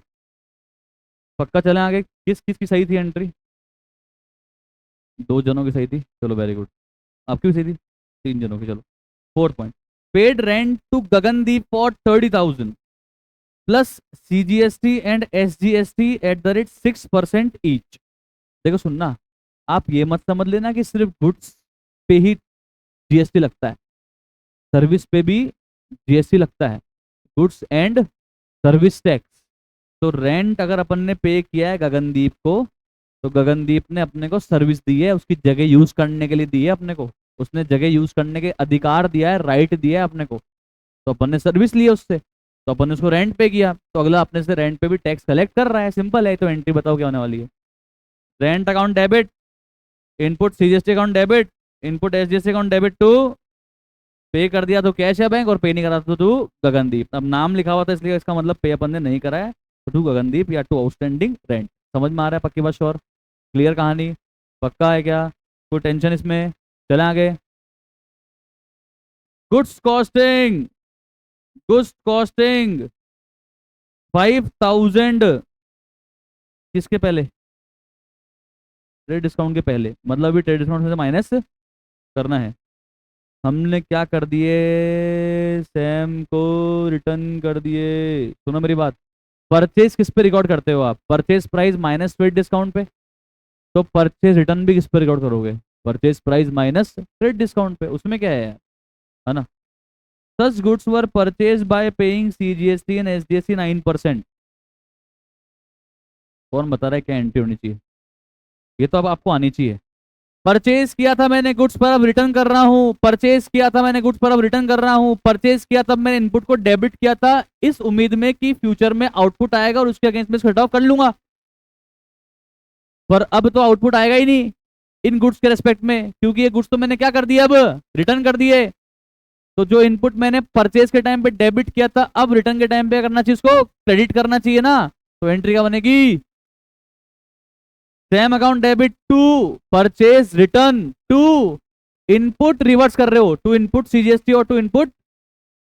Speaker 1: पक्का चले आगे। किस किस की सही थी एंट्री? 2 जनों की सही थी, चलो वेरी गुड। आपकी भी सही थी, 3 जनों की। चलो 4 point. Paid rent to Gagandeep for 30,000 plus CGST and SGST at the rate 6% each. देखो सुनना, आप ये मत समझ लेना कि सिर्फ गुड्स पे ही GST लगता है, सर्विस पे भी GST लगता है, गुड्स एंड सर्विस टैक्स। तो रेंट अगर अपन ने पे किया है गगनदीप को, तो गगनदीप ने अपने को सर्विस दी है, उसकी जगह यूज करने के लिए दी है अपने को, उसने जगह यूज करने के अधिकार दिया है, राइट दिया है अपने को, तो अपन ने सर्विस ली है उससे, तो अपन ने उसको रेंट पे किया, तो अगला अपने से रेंट पे भी टैक्स कलेक्ट कर रहा है। सिंपल है। तो एंट्री बताओ क्या होने वाली है? Rent account debit, input CGST account debit, input SGST account debit to, pay कर दिया तो कैश है बैंक, और पे नहीं करा तो टू गगनदीप। अब नाम लिखा हुआ था इसलिए इसका मतलब पे अपन ने नहीं करा है, तो टू गगनदीप या टू आउटस्टैंडिंग रेंट। समझ में आ रहा है? पक्की बात श्योर? क्लियर कहानी? पक्का है क्या? कोई टेंशन इसमें? चले आगे। गुड्स कॉस्टिंग, गुड्स कॉस्टिंग 5,000 किसके पहले? ट्रेड डिस्काउंट के पहले, मतलब भी ट्रेड डिस्काउंट में से माइनस करना है। हमने क्या कर दिए, सैम को रिटर्न कर दिए। सुनो मेरी बात, परचेज किस पे रिकॉर्ड करते हो आप? Purchase price minus trade discount पे। तो परचेज रिटर्न भी किस पे रिकॉर्ड करोगे? Purchase price minus trade discount पे। उसमें क्या है ना? Such goods were purchase by paying CGST and SGST 9%। कौन बता रहा है क्या एंट्री होनी चाहिए? ये तो अब आपको आनी चाहिए। परचेज किया था मैंने गुड्स पर, अब रिटर्न कर रहा हूं। परचेज किया था मैंने गुड्स पर, अब रिटर्न कर रहा हूं। परचेज किया तब मैंने इनपुट को डेबिट किया था इस उम्मीद में कि फ्यूचर में आउटपुट आएगा और उसके अगेंस्ट में कट ऑफ कर लूंगा। पर अब तो आउटपुट आएगा ही नहीं इन गुड्स के रेस्पेक्ट में, क्योंकि ये गुड्स तो मैंने क्या कर दिया, अब रिटर्न कर दिए। तो जो इनपुट मैंने परचेज के टाइम पे डेबिट किया था, अब रिटर्न के टाइम पे करना चाहिए, उसको क्रेडिट करना चाहिए ना। तो एंट्री क्या बनेगी? Same account debit to purchase return to input reverse कर रहे हो, टू इनपुट CGST और टू इनपुट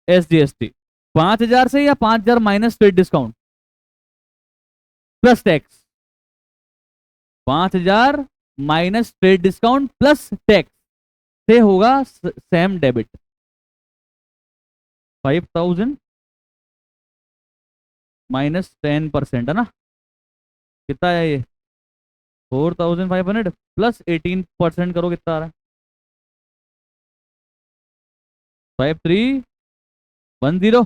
Speaker 1: SGST। 5,000 से या 5,000 minus trade discount plus tax. 5,000 minus trade discount plus tax से होगा सेम डेबिट। 5,000 माइनस 10% है ना? कितना है ये? 4,500 प्लस 18% करो, कितना आ रहा है? 5,310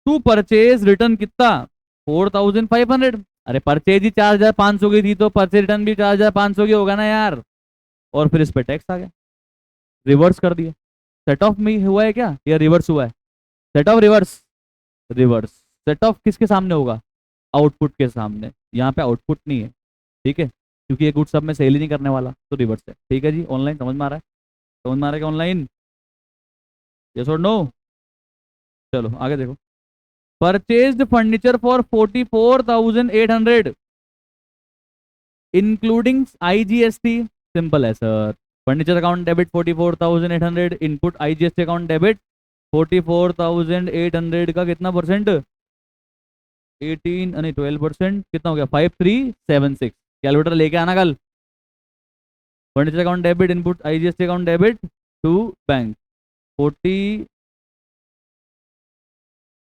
Speaker 1: टू परचेज रिटर्न कितना? 4,500। अरे परचेज ही 4,500 की थी, तो परचेज रिटर्न भी 4,500 की होगा ना यार। और फिर इस पे टैक्स आ गया, रिवर्स कर दिया। सेट ऑफ में हुआ है क्या या रिवर्स हुआ है? Set of reverse. Reverse set of किसके सामने होगा? आउटपुट के सामने। यहाँ पे आउटपुट नहीं है, ठीक है, क्योंकि ये गुड्स सब में सेल ही नहीं करने वाला, तो रिवर्स है। ठीक है जी, ऑनलाइन समझ में आ रहा है? समझ में आ रहा है क्या ऑनलाइन? यस और नो? चलो आगे देखो। Purchased furniture for 44,800 including IGST। Simple है sir. Furniture account debit 44,800, input IGST account debit 44,800 का कितना परसेंट? 18 नहीं 12%। कितना हो गया? 5,376। कैलकुलेटर लेके आना कल। Furniture account debit, input IGST account debit to bank 40।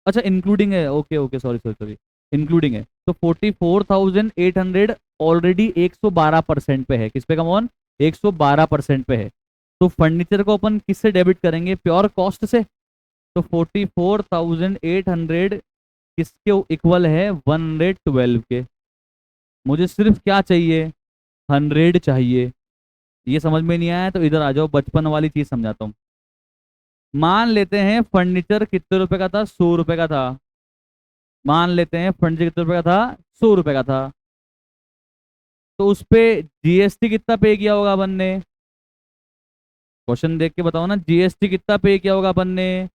Speaker 1: अच्छा इंक्लूडिंग है, okay okay, sorry sorry sorry, including है। तो 44,800 ऑलरेडी 112% पे है। किस पे? कम ऑन 112% पे है। तो फर्नीचर को अपन किससे डेबिट करेंगे? प्योर कॉस्ट से। तो 44,800 किसके इक्वल है? 112 के। मुझे सिर्फ क्या चाहिए? 100 चाहिए। ये समझ में नहीं आया तो इधर आ जाओ, बचपन वाली चीज समझाता हूँ। मान लेते हैं फर्नीचर कितने रुपए का था? 100 रुपए का था। मान लेते हैं फर्नीचर कितने रुपए का था? 100 रुपए का था। तो उस पे GST कितना पे किया होगा अपन ने? क्वेश्चन देख के बताओ ना, GST कितना पे किया होगा अपन ने?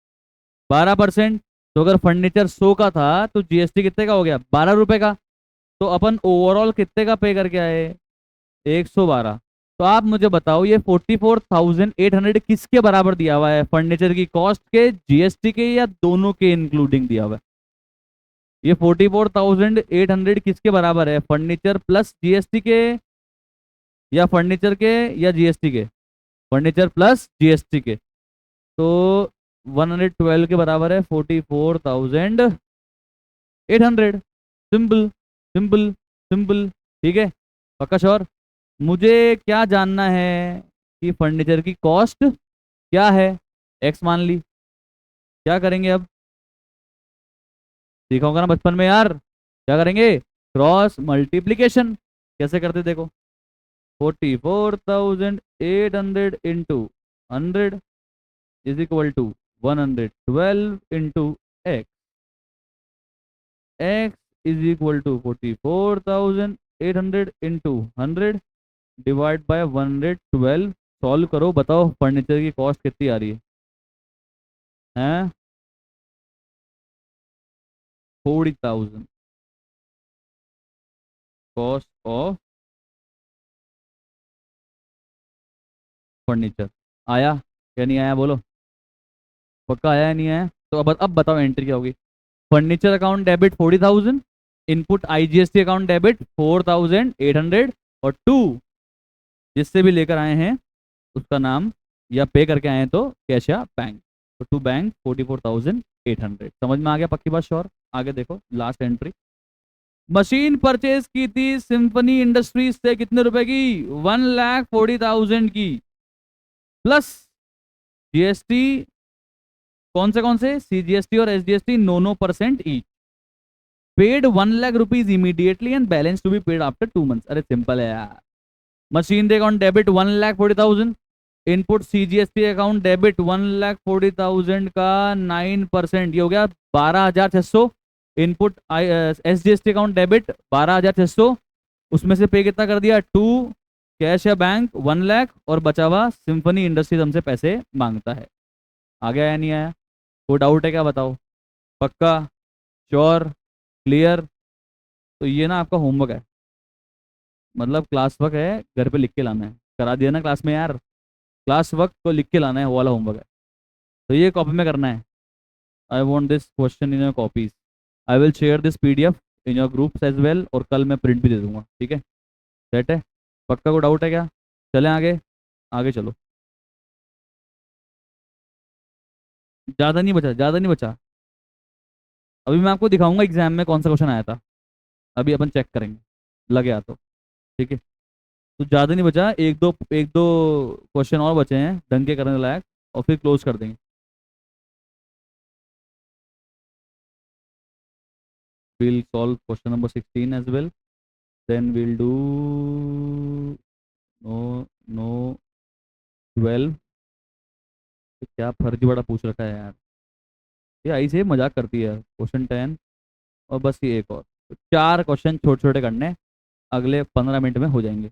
Speaker 1: 12%। तो अगर फर्नीचर 100 का था तो GST कितने का हो गया? 12 रुपए का। तो अपन ओवरऑल कितने का पे करके आए? 112। तो आप मुझे बताओ ये 44,800 किसके बराबर दिया हुआ है? फर्नीचर की कॉस्ट के, GST के, या दोनों के इंक्लूडिंग दिया हुआ है? ये 44,800 किसके बराबर है? फर्नीचर प्लस GST के, या फर्नीचर के या GST के? फर्नीचर प्लस GST के। तो 112 के बराबर है 44,800। Simple simple simple. ठीक है, पक्का श्योर? मुझे क्या जानना है कि फर्नीचर की कॉस्ट क्या है? एक्स मान ली। क्या करेंगे अब? सीखा होगा ना बचपन में यार, क्या करेंगे? Cross multiplication. कैसे करते देखो। 44,800 into 100 is equal to 112 into x. X is equal to 44,800 into 100 divide by 112। Solve करो, बताओ फर्नीचर की कॉस्ट कितनी आ रही है? हैं? 40,000 कॉस्ट ऑफ फर्नीचर। आया या नहीं आया बोलो? पक्का आया या नहीं आया? तो अब बताओ एंट्री क्या होगी? Furniture account debit 40,000, input IGST account debit 4,800, और टू जिससे भी लेकर आए हैं उसका नाम, या पे करके आए हैं तो कैश या बैंक। तो टू बैंक 44,800। समझ में आ गया? पक्की बात? श्योर? आगे देखो लास्ट एंट्री, मशीन परचेज की थी सिम्फनी इंडस्ट्रीज से कितने रुपए की, 1,40,000 की, प्लस जीएसटी, कौन से सीजीएसटी और SGST 9% each, paid 1,00,000 rupees immediately and balance to be paid after 2 months. अरे सिंपल है यार, machinery account debit 1,40,000, input CGST account debit 1,40,000 का 9%, ये हो गया 12,600, इनपुट एसजीएसटी अकाउंट डेबिट 12,600, उसमें से पे कितना कर दिया 2, कैश या बैंक 1,00,000, और बचा हुआ सिम्फनी इंडस्ट्रीज हमसे पैसे मांगता है। आ गया या नहीं आया, कोई डाउट है क्या बताओ, पक्का, श्योर, क्लियर? तो ये ना आपका होमवर्क है, मतलब क्लास वर्क है, घर पे लिख के लाना है, करा दिया ना क्लास में यार, क्लास वर्क को लिख के लाना है, वो वाला होमवर्क है, तो ये कॉपी में करना है। I want this question in your copies, I will share this PDF in your groups as well, और कल मैं प्रिंट भी दे दूंगा, ठीक है? सेट है, पक्का को डाउट है क्या? चलें आगे, आगे चलो, ज़्यादा नहीं बचा, ज़्यादा नहीं बचा, अभी मैं आपको दिखाऊंगा एग्जाम में कौन सा क्वेश्चन आया था, अभी अपन चेक करेंगे, लगे आ तो, ठीक है? तो ज़्यादा नहीं बचा, एक दो क्वेश्चन और बचे हैं ढंग के करने लायक, और फिर क्लोज कर देंगे। we'll solve question number 16 as well, then we'll do no 12। तो क्या फर्जी बड़ा पूछ रखा है यार, ये आई से मजाक करती है, क्वेश्चन 10, और बस ये एक और, तो 4 क्वेश्चन छोटे छोटे करने हैं, अगले 15 मिनट में हो जाएंगे,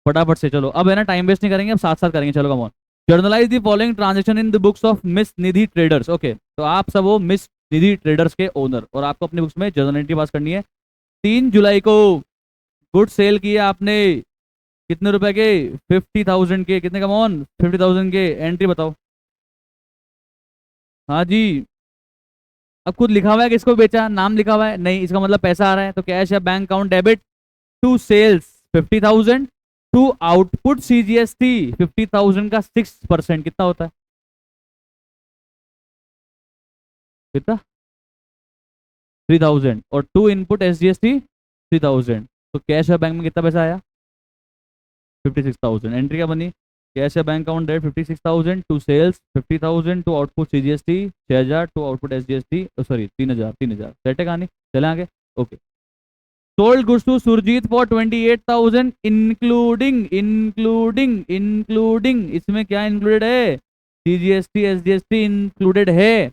Speaker 1: फटाफट से चलो, अब है ना टाइम वेस्ट नहीं करेंगे, अब साथ साथ करेंगे, चलो come on. Generalized the following transaction in the books of miss Nidhi traders, okay, तो आप सब वो मिस निधि ट्रेडर्स के ओनर, और आपको अपनी बुक्स में जर्नल एंट्री पास करनी है। 3 जुलाई को गुड सेल किया आपने, कितने रुपए के, 50,000 के, कितने, कम ऑन, 50,000 के, एंट्री बताओ। हाँ जी, अब खुद लिखा हुआ है किसको बेचा, नाम लिखा हुआ है नहीं, इसका मतलब पैसा आ रहा है, तो कैश या bank account debit to sales 50,000, to output CGST 50,000 का 6% कितना होता है, कितना, 3,000, और टू इनपुट एसजीएसटी 3,000, तो कैश या बैंक में कितना पैसा आया, 56,000। एंट्री क्या बनी, कैश या bank account debit 56,000, to sales 50,000, to output CGST 6,000, to output SGST sorry 3,000, 3,000, set है कहानी, चले आगे, okay. Sold goods to Surjeet for 28,000 including इसमें क्या इंक्लूडेड है, सीजीएसटी एसजीएसटी इंक्लूडेड है,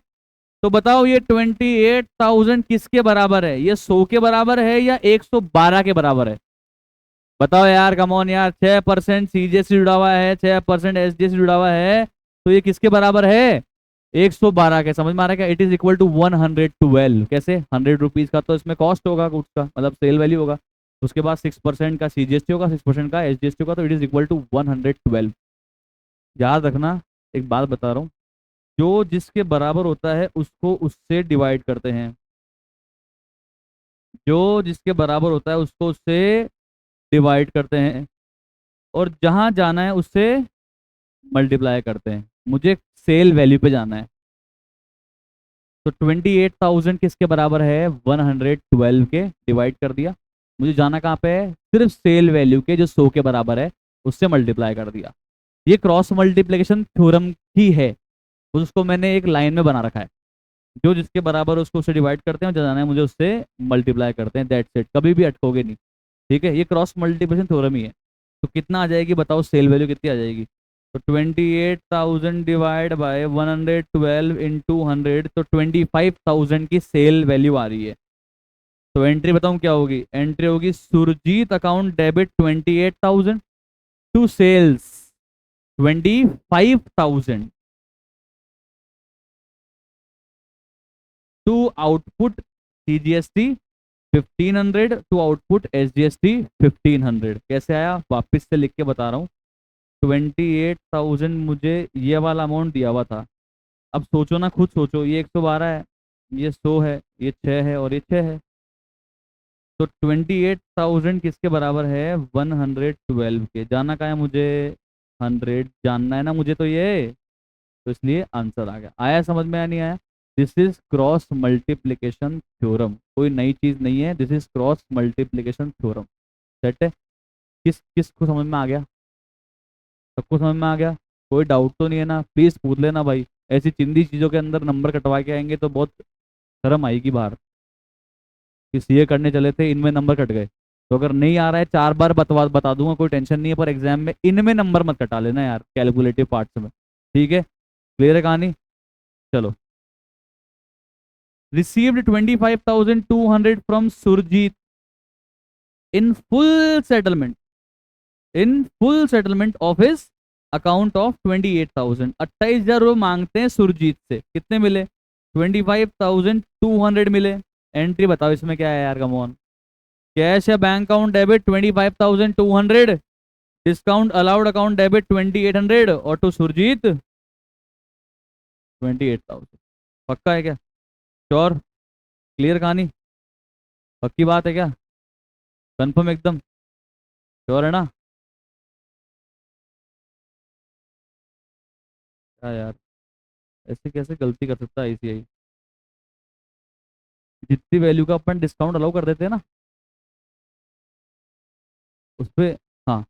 Speaker 1: तो बताओ ये 28,000 किसके बराबर है, ये 100 के बराबर है या 112 के बराबर है, बताओ यार, कम ऑन यार, 6% सीजीएसटी जुड़ा हुआ है, 6% एसजीएसटी जुड़ा हुआ है, तो ये किसके बराबर है, 112 के, समझ में आ रहा है क्या, इट इज इक्वल टू 112, कैसे, 100 रुपीज का तो इसमें कॉस्ट होगा गुड्स का, मतलब सेल वैल्यू होगा, उसके बाद 6% का सीजीएसटी होगा, 6% का एसजीएसटी होगा, तो इट इज इक्वल टू 112। याद रखना, एक बात बता रहा हूँ, जो जिसके बराबर होता है उसको उससे डिवाइड करते हैं, जो जिसके बराबर होता है उसको उससे डिवाइड करते हैं, और जहां जाना है उससे मल्टीप्लाई करते हैं, मुझे सेल वैल्यू पे जाना है, तो 28,000 किसके बराबर है, 112 के, डिवाइड कर दिया, मुझे जाना कहाँ पे है, सिर्फ सेल वैल्यू के जो 100 के बराबर है उससे मल्टीप्लाई कर दिया, ये क्रॉस मल्टीप्लिकेशन थ्योरम ही है, उसको मैंने एक लाइन में बना रखा है, जो जिसके बराबर है उसको उससे डिवाइड करते हैं, जो जाना है मुझे उससे मल्टीप्लाई करते हैं, दैट्स इट, कभी भी अटकोगे नहीं, ठीक है? ये क्रॉस मल्टीप्लिकेशन थ्योरम ही है। तो कितना आ जाएगी बताओ, सेल वैल्यू कितनी आ जाएगी, तो 28,000 डिवाइड बाय 112 इंटू 100, तो 25,000 की सेल वैल्यू आ रही है, तो एंट्री बताऊं क्या होगी, एंट्री होगी Surjeet account debit 28,000, to sales 25,000, to output CGST 1,500, to output SGST 1,500, कैसे आया वापस से लिख के बता रहा हूँ, 28,000 मुझे ये वाला अमाउंट दिया हुआ था, अब सोचो ना, खुद सोचो, ये 112 है, ये 100 है, ये 6 है, और ये 6 है, तो 28,000 किसके बराबर है, 112 के, जाना का है मुझे, 100 जानना है ना मुझे, तो ये, तो इसलिए आंसर आ गया, आया समझ में या नहीं आया, this is cross multiplication theorem, कोई नई चीज नहीं है, this is cross multiplication theorem. Set है? किस को समझ में आ गया? सबको समझ में आ गया? कोई डाउट तो नहीं है ना? प्लीज पूछ लेना भाई, ऐसी चिंदी चीजों के अंदर नंबर कटवा के आएंगे तो बहुत शर्म आएगी बाहर कि सीए करने चले थे इनमें नंबर कट गए। तो अगर नहीं आ रहा है 4 बार बता दूंगा, कोई टेंशन नहीं है, पर एग्जाम में इनमें नंबर मत कटा लेना यार, कैलकुलेटिव पार्ट्स में। ठीक है? क्लियर है कहानी? चलो। Received 25,200 from Surjeet in full settlement, in full settlement of his account of 28,000। 28,000 मांगते हैं सुरजीत से, कितने मिले? 25,200 मिले। एंट्री बताओ इसमें क्या है यार, कम ऑन। कैश या bank account debit 25,200, discount allowed account debit 2,800, और टू सुरजीत 28,000। पक्का है क्या? श्योर? क्लियर कहानी? पक्की बात है क्या? कंफर्म एकदम? श्योर है ना? क्या यार, ऐसे कैसे गलती कर सकता है आईसीआई? जितनी वैल्यू का अपन डिस्काउंट अलाउ कर देते हैं ना उस पर। हाँ,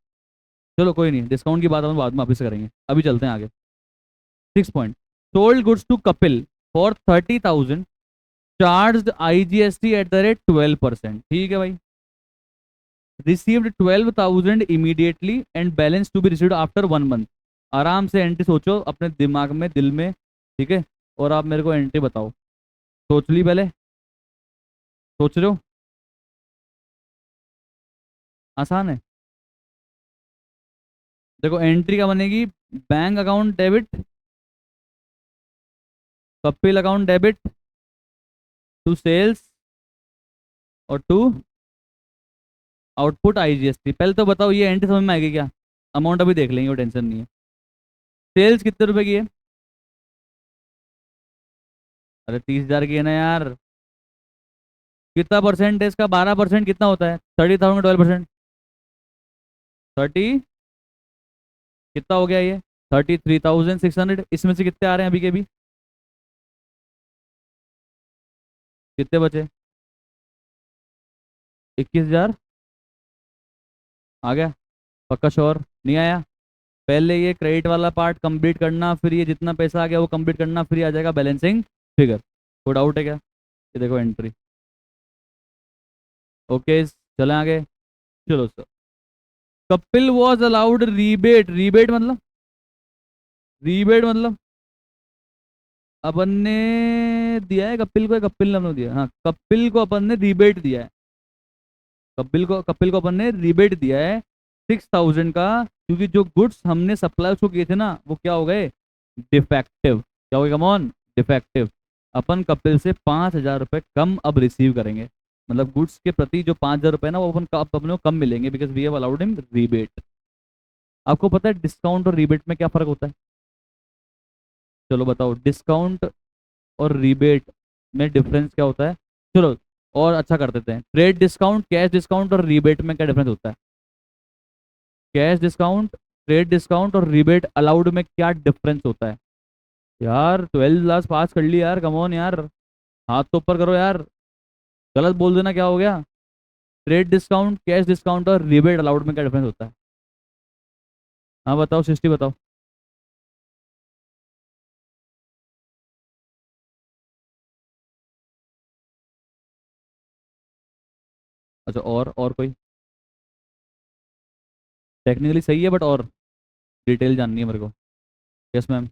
Speaker 1: चलो कोई नहीं, डिस्काउंट की बात हम बाद में वापस करेंगे, अभी चलते हैं आगे। 6 point. Sold goods to Kapil for 30,000, charge IGST at the rate 12%। ठीक है भाई। Received 12,000 immediately and balance to be received after 1 month. आराम से एंट्री सोचो अपने दिमाग में, दिल में। ठीक है? और आप मेरे को एंट्री बताओ। सोच ली पहले? सोच रहे हो? आसान है। देखो एंट्री क्या बनेगी? Bank account debit, Kapil account debit to sales और टू आउटपुट IGST। पहले तो बताओ ये एंट्री समझ में आएगी क्या? अमाउंट अभी देख लेंगे, वो टेंशन नहीं है। सेल्स कितने रुपए की है? अरे 30,000 की है ना यार। कितना परसेंट है इसका? 12%। कितना होता है 30,000 12%? 30, कितना हो गया ये? 33,600। इसमें से कितने आ रहे हैं अभी के अभी? कितने बचे? 21,000 आ गया? पक्का श्योर? नहीं आया? पहले ये क्रेडिट वाला पार्ट कंप्लीट करना, फिर ये जितना पैसा आ गया वो कंप्लीट करना, फिर आ जाएगा बैलेंसिंग फिगर। कोई डाउट है क्या? ये देखो एंट्री। ओके, चलें आगे। चलो sir. Kapil was allowed rebate, rebate मतलब, रीबेट मतलब अपन ने दिया है कपिल को, कपिल ने अपने को दिया है? हाँ, कपिल को अपन ने रिबेट दिया है। कपिल को अपन ने रिबेट दिया है 6,000 का, क्योंकि जो गुड्स हमने सप्लाई उसको किए थे ना वो क्या हो गए? डिफेक्टिव। क्या हो गए? Come on, defective. अपन कपिल से 5,000 रुपये कम अब रिसीव करेंगे, मतलब गुड्स के प्रति जो 5,000 रुपये ना वो अपन अपने को कम मिलेंगे, because we have allowed him rebate. आपको पता है डिस्काउंट और रीबेट में क्या फर्क होता है? चलो बताओ, डिस्काउंट और रीबेट में डिफरेंस क्या होता है? चलो और अच्छा कर देते हैं। ट्रेड डिस्काउंट, कैश डिस्काउंट और रीबेट में क्या डिफरेंस होता है? कैश डिस्काउंट, ट्रेड डिस्काउंट और रीबेट अलाउड में क्या डिफरेंस होता है? यार 12th क्लास पास कर ली यार, कम ऑन यार, हाथ तो ऊपर करो यार। गलत बोल देना, क्या हो गया? ट्रेड डिस्काउंट, कैश डिस्काउंट और रीबेट अलाउड में क्या डिफरेंस होता है? हाँ बताओ, सृष्टि बताओ। अच्छा, और कोई? टेक्निकली सही है बट और डिटेल जाननी है मेरे को। Yes ma'am.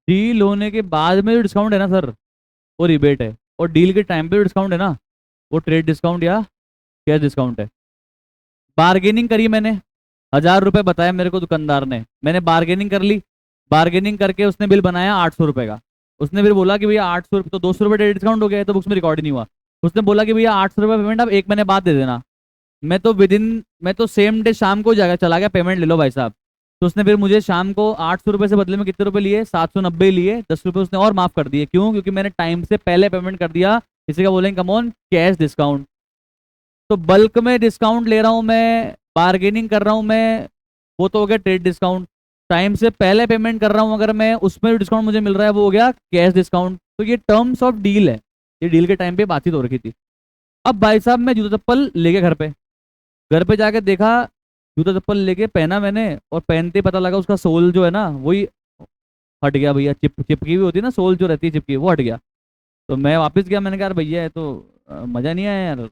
Speaker 1: डील होने के बाद में जो डिस्काउंट है ना सर, वो रिबेट है। और डील के टाइम पे जो डिस्काउंट है ना, वो ट्रेड डिस्काउंट या कैश डिस्काउंट है। बार्गेनिंग करी मैंने, 1,000 रुपये बताया मेरे को दुकानदार ने, मैंने बार्गेनिंग कर ली। बार्गेनिंग करके उसने बिल बनाया 800 रुपये का। उसने फिर बोला कि भैया 800 रुपये, तो 200 रुपये डिस्काउंट हो गया है, तो बुक्स में रिकॉर्ड ही नहीं हुआ। उसने बोला कि भैया 800 रुपये पेमेंट आप 1 महीने बाद दे देना। मैं तो सेम डे शाम को जाकर चला गया, पेमेंट ले लो भाई साहब। तो उसने फिर मुझे शाम को 800 रुपये से बदले में कितने रुपए लिए, 790 लिए, 10 रुपये उसने और माफ कर दिए। क्यों? क्योंकि मैंने टाइम से पहले पेमेंट कर दिया। इसी का बोलेंगे कमॉन कैश डिस्काउंट। तो बल्क में डिस्काउंट ले रहा हूँ मैं, बार्गेनिंग कर रहा हूँ मैं, वो तो हो गया ट्रेड डिस्काउंट। टाइम से पहले पेमेंट कर रहा हूँ अगर मैं, उसमें जो डिस्काउंट मुझे मिल रहा है वो हो गया कैश डिस्काउंट। तो ये टर्म्स ऑफ डील है, ये डील के टाइम पे बातचीत हो रखी थी। अब भाई साहब मैं जूता चप्पल लेके घर पे जाके देखा, जूता चप्पल लेके पहना मैंने, और पहनते ही पता लगा उसका सोल जो है ना वही हट गया भैया। चिपकी हुई होती है ना सोल जो रहती है चिपकी, वो हट गया। तो मैं वापस गया, मैंने कहा यार भैया ये तो मजा नहीं आया यार,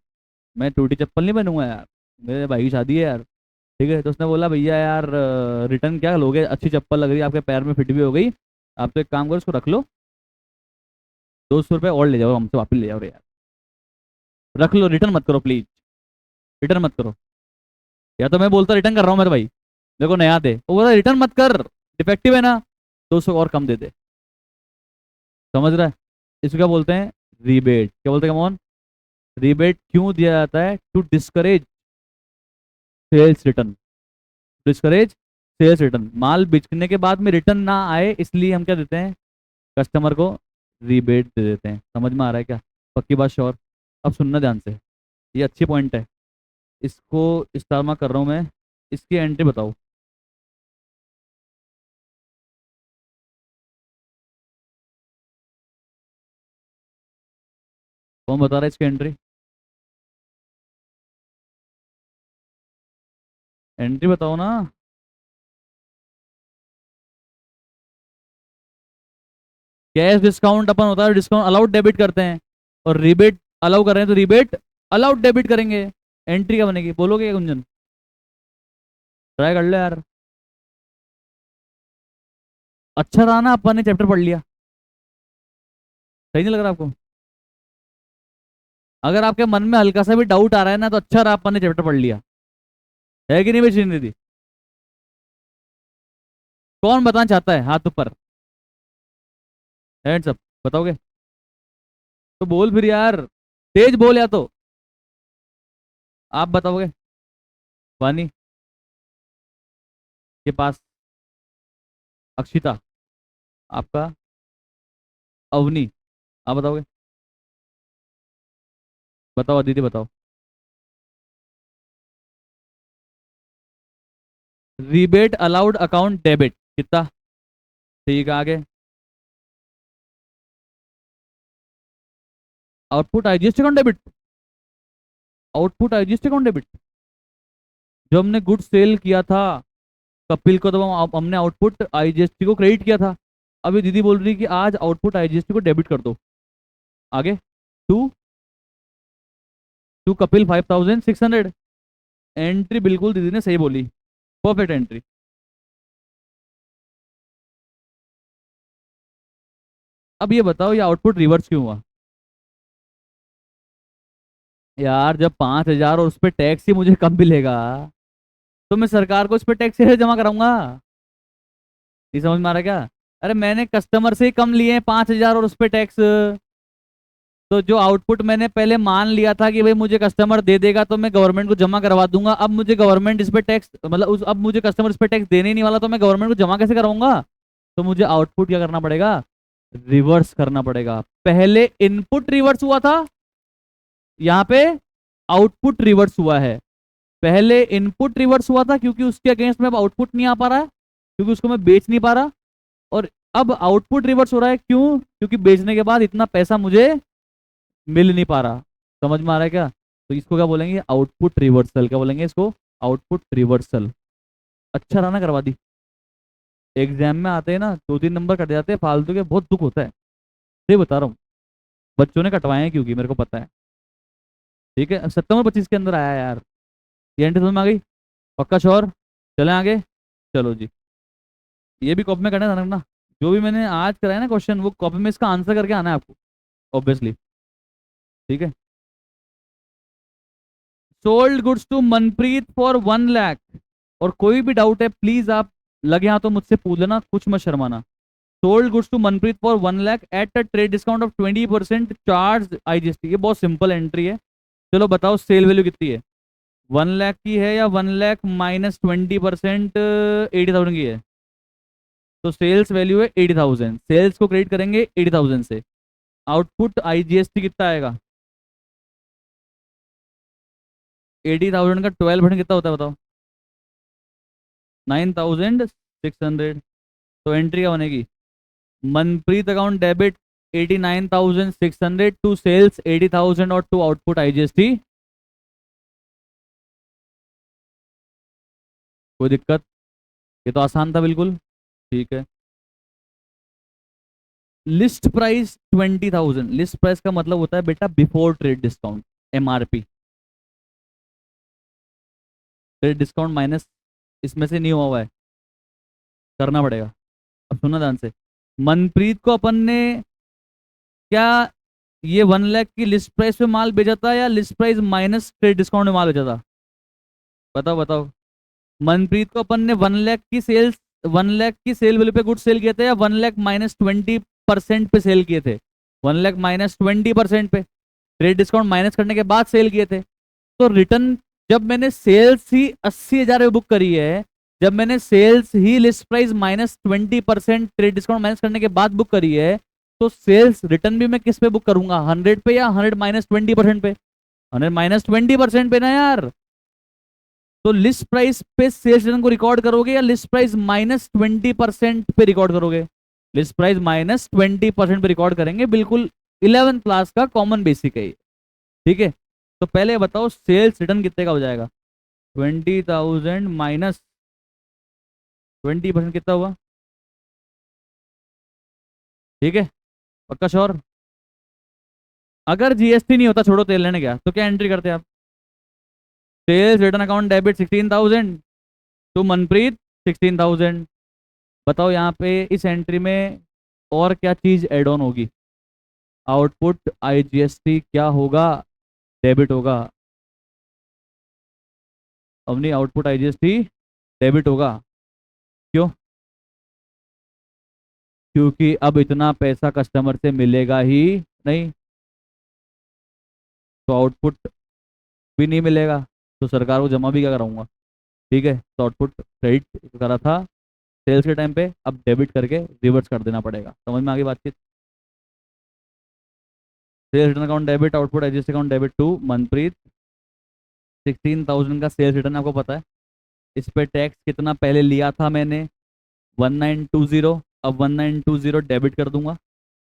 Speaker 1: मैं टूटी चप्पल नहीं पहनूंगा यार, मेरे भाई की शादी है यार। ठीक है, तो उसने बोला भैया यार रिटर्न क्या लोगे, अच्छी चप्पल लग रही है आपके पैर में, फिट भी हो गई, आप तो एक काम करो उसको रख लो, 200 रुपये और ले जाओ हमसे, वापस ले जाओ रे यार, रख लो, रिटर्न मत करो प्लीज, रिटर्न मत करो। या तो मैं बोलता रिटर्न कर रहा हूँ मेरे भाई, मेरे को नया दे, वो बोला रिटर्न मत कर, डिफेक्टिव है ना, 200 और कम दे दे। समझ रहा है? इसको क्या बोलते हैं? रीबेट। क्या बोलते हैं कमॉन? रीबेट क्यों दिया जाता है? To discourage sales return, discourage sales return. माल बिकने के बाद में रिटर्न ना आए, इसलिए हम क्या देते हैं कस्टमर को? रीबेट दे देते हैं। समझ में आ रहा है क्या? पक्की बात, श्योर? अब सुनना ध्यान से, ये अच्छी पॉइंट है, इसको इस्तेमाल कर रहा हूँ मैं। इसकी एंट्री बताओ। कौन बता रहा है इसकी एंट्री? एंट्री बताओ ना। कैश डिस्काउंट अपन होता है, डिस्काउंट अलाउड डेबिट करते हैं, और रिबेट अलाउ कर रहे हैं तो रिबेट अलाउड डेबिट करेंगे। एंट्री क्या बनेगी, बोलोगे क्या गुंजन? ट्राई कर लो यार। अच्छा रहा ना अपन ने चैप्टर पढ़ लिया? सही नहीं लग रहा आपको? अगर आपके मन में हल्का सा भी डाउट आ रहा है ना, तो अच्छा रहा अपन ने चैप्टर पढ़ लिया। है कि नहीं बेची दीदी? कौन बताना चाहता है, हाथ ऊपर, हैंड्स अप, बताओगे? तो बोल फिर यार, तेज बोल, या तो आप बताओगे। वानी के पास, अक्षिता, आपका अवनी, आप बताओगे? बताओ दीदी बताओ। रिबेट अलाउड अकाउंट डेबिट कितना? ठीक है, आगे। Output IGST account debit, output IGST account debit. जो हमने गुड सेल किया था कपिल को, तो हमने आउटपुट आईजीएसटी को क्रेडिट किया था। अभी दीदी बोल रही है कि आज आउटपुट आईजीएसटी को डेबिट कर दो। आगे, टू टू कपिल 5600। एंट्री बिल्कुल दीदी ने सही बोली, परफेक्ट एंट्री। अब ये बताओ ये आउटपुट रिवर्स क्यों हुआ? यार जब 5,000 और उस पर टैक्स ही मुझे कम मिलेगा, तो मैं सरकार को उस पर टैक्स से जमा कराऊंगा। नहीं समझ में आ रहा क्या? अरे मैंने कस्टमर से ही कम लिए हैं 5,000 और उस पर टैक्स। तो जो आउटपुट मैंने पहले मान लिया था कि भाई मुझे कस्टमर दे देगा तो मैं गवर्नमेंट को जमा करवा दूंगा, अब मुझे गवर्नमेंट इस पे टैक्स, मतलब अब मुझे कस्टमर इस पे टैक्स देने ही नहीं वाला, तो मैं गवर्नमेंट को जमा कैसे कराऊंगा? तो मुझे आउटपुट क्या करना पड़ेगा? रिवर्स करना पड़ेगा। पहले इनपुट रिवर्स हुआ था, यहाँ पे आउटपुट रिवर्स हुआ है। पहले इनपुट रिवर्स हुआ था क्योंकि उसके अगेंस्ट में अब आउटपुट नहीं आ पा रहा है, क्योंकि उसको मैं बेच नहीं पा रहा। और अब आउटपुट रिवर्स हो रहा है, क्यों? क्योंकि बेचने के बाद इतना पैसा मुझे मिल नहीं पा रहा। समझ में आ रहा है क्या? तो इसको क्या बोलेंगे? Output reversal. क्या बोलेंगे इसको? Output reversal. अच्छा रहा ना करवा दी। एग्जाम में आते हैं ना 2-3 नंबर कट जाते हैं फालतू के, बहुत दुख होता है, सही बता रहा हूँ। बच्चों ने कटवाए हैं क्योंकि मेरे को पता है। ठीक है, 70 और 25 के अंदर आया यार। ये एंट्री समझ में आ गई? पक्का श्योर? चलें आगे। चलो जी, ये भी कॉपी में करना है, ध्यान रखना। जो भी मैंने आज कराया ना क्वेश्चन, वो कॉपी में इसका आंसर करके आना है आपको, ऑब्वियसली। ठीक है। Sold goods to Manpreet for 1 lakh. और कोई भी डाउट है प्लीज आप लगे हाथों मुझसे पूछ लेना, कुछ मत शर्माना। Sold goods to Manpreet for 1 lakh at a trade discount of 20% charge IGST. ये बहुत सिंपल एंट्री है। चलो बताओ सेल वैल्यू कितनी है? 1 लाख की है या 1 लाख माइनस 20% 80,000 की है? तो सेल्स वैल्यू है 80,000, सेल्स को क्रेडिट करेंगे 80,000 से। आउटपुट आईजीएसटी कितना आएगा? 80,000 का 12% कितना होता है बताओ? 9,600। तो एंट्री क्या बनेगी? Manpreet account debit 89,600 to sales 80,000 और टू आउटपुट आईजीएसटी। कोई दिक्कत? ये तो आसान था बिल्कुल। ठीक है। लिस्ट प्राइस 20,000, लिस्ट प्राइस का मतलब होता है बेटा before trade discount, MRP. Trade discount minus इसमें से नहीं हुआ हुआ है, करना पड़ेगा। अब सुना ध्यान से। मनप्रीत को अपन ने क्या ये 1 लाख की लिस्ट प्राइस पे माल बेचा था या list price minus trade discount में माल बेचा था? बताओ बताओ। मनप्रीत को अपन ने 1 लाख की सेल्स, 1 लाख की सेल वैल्यू पे गुड सेल किए थे या 1 लाख माइनस 20% पे सेल किए थे? 1 लाख माइनस 20% पे, ट्रेड डिस्काउंट माइनस करने के बाद सेल किए थे। तो रिटर्न जब मैंने सेल्स ही 80,000 में बुक करी है, जब मैंने सेल्स ही list price minus 20% trade discount minus करने के बाद बुक करी है, तो सेल्स रिटर्न भी मैं किस पे बुक करूंगा? 100 पे या 100 माइनस 20% पे? 100 माइनस 20% पे ना यार। तो लिस्ट प्राइस पे सेल्स रिटर्न को रिकॉर्ड करोगे या लिस्ट प्राइस माइनस 20% पे रिकॉर्ड करोगे? लिस्ट प्राइस माइनस 20% पे रिकॉर्ड करेंगे, बिल्कुल 11th क्लास का कॉमन बेसिक है ये। ठीक है। तो पहले बताओ सेल्स रिटर्न कितने का हो जाएगा? 20,000 माइनस 20% कितना हुआ? ठीक है। पक्का श्योर? अगर जीएसटी नहीं होता, छोड़ो तेल लेने गया, तो क्या एंट्री करते आप? Sales return account debit 16,000 to Manpreet 16,000। बताओ यहाँ पे इस एंट्री में और क्या चीज एड ऑन होगी? आउटपुट आईजीएसटी क्या होगा? डेबिट होगा। अब नहीं, आउटपुट आईजीएसटी डेबिट होगा। क्यों? क्योंकि अब इतना पैसा कस्टमर से मिलेगा ही नहीं, तो आउटपुट भी नहीं मिलेगा, तो सरकार को जमा भी क्या कराऊंगा? ठीक है। तो आउटपुट क्रेडिट करा था सेल्स के टाइम पे, अब डेबिट करके रिवर्स कर देना पड़ेगा। समझ में आ गई बातचीत? Sales return account debit, output adjust account debit to Manpreet. 16,000 का सेल्स रिटर्न आपको पता है, इस पे टैक्स कितना पहले लिया था मैंने? 1920। अब 1920 डेबिट कर दूंगा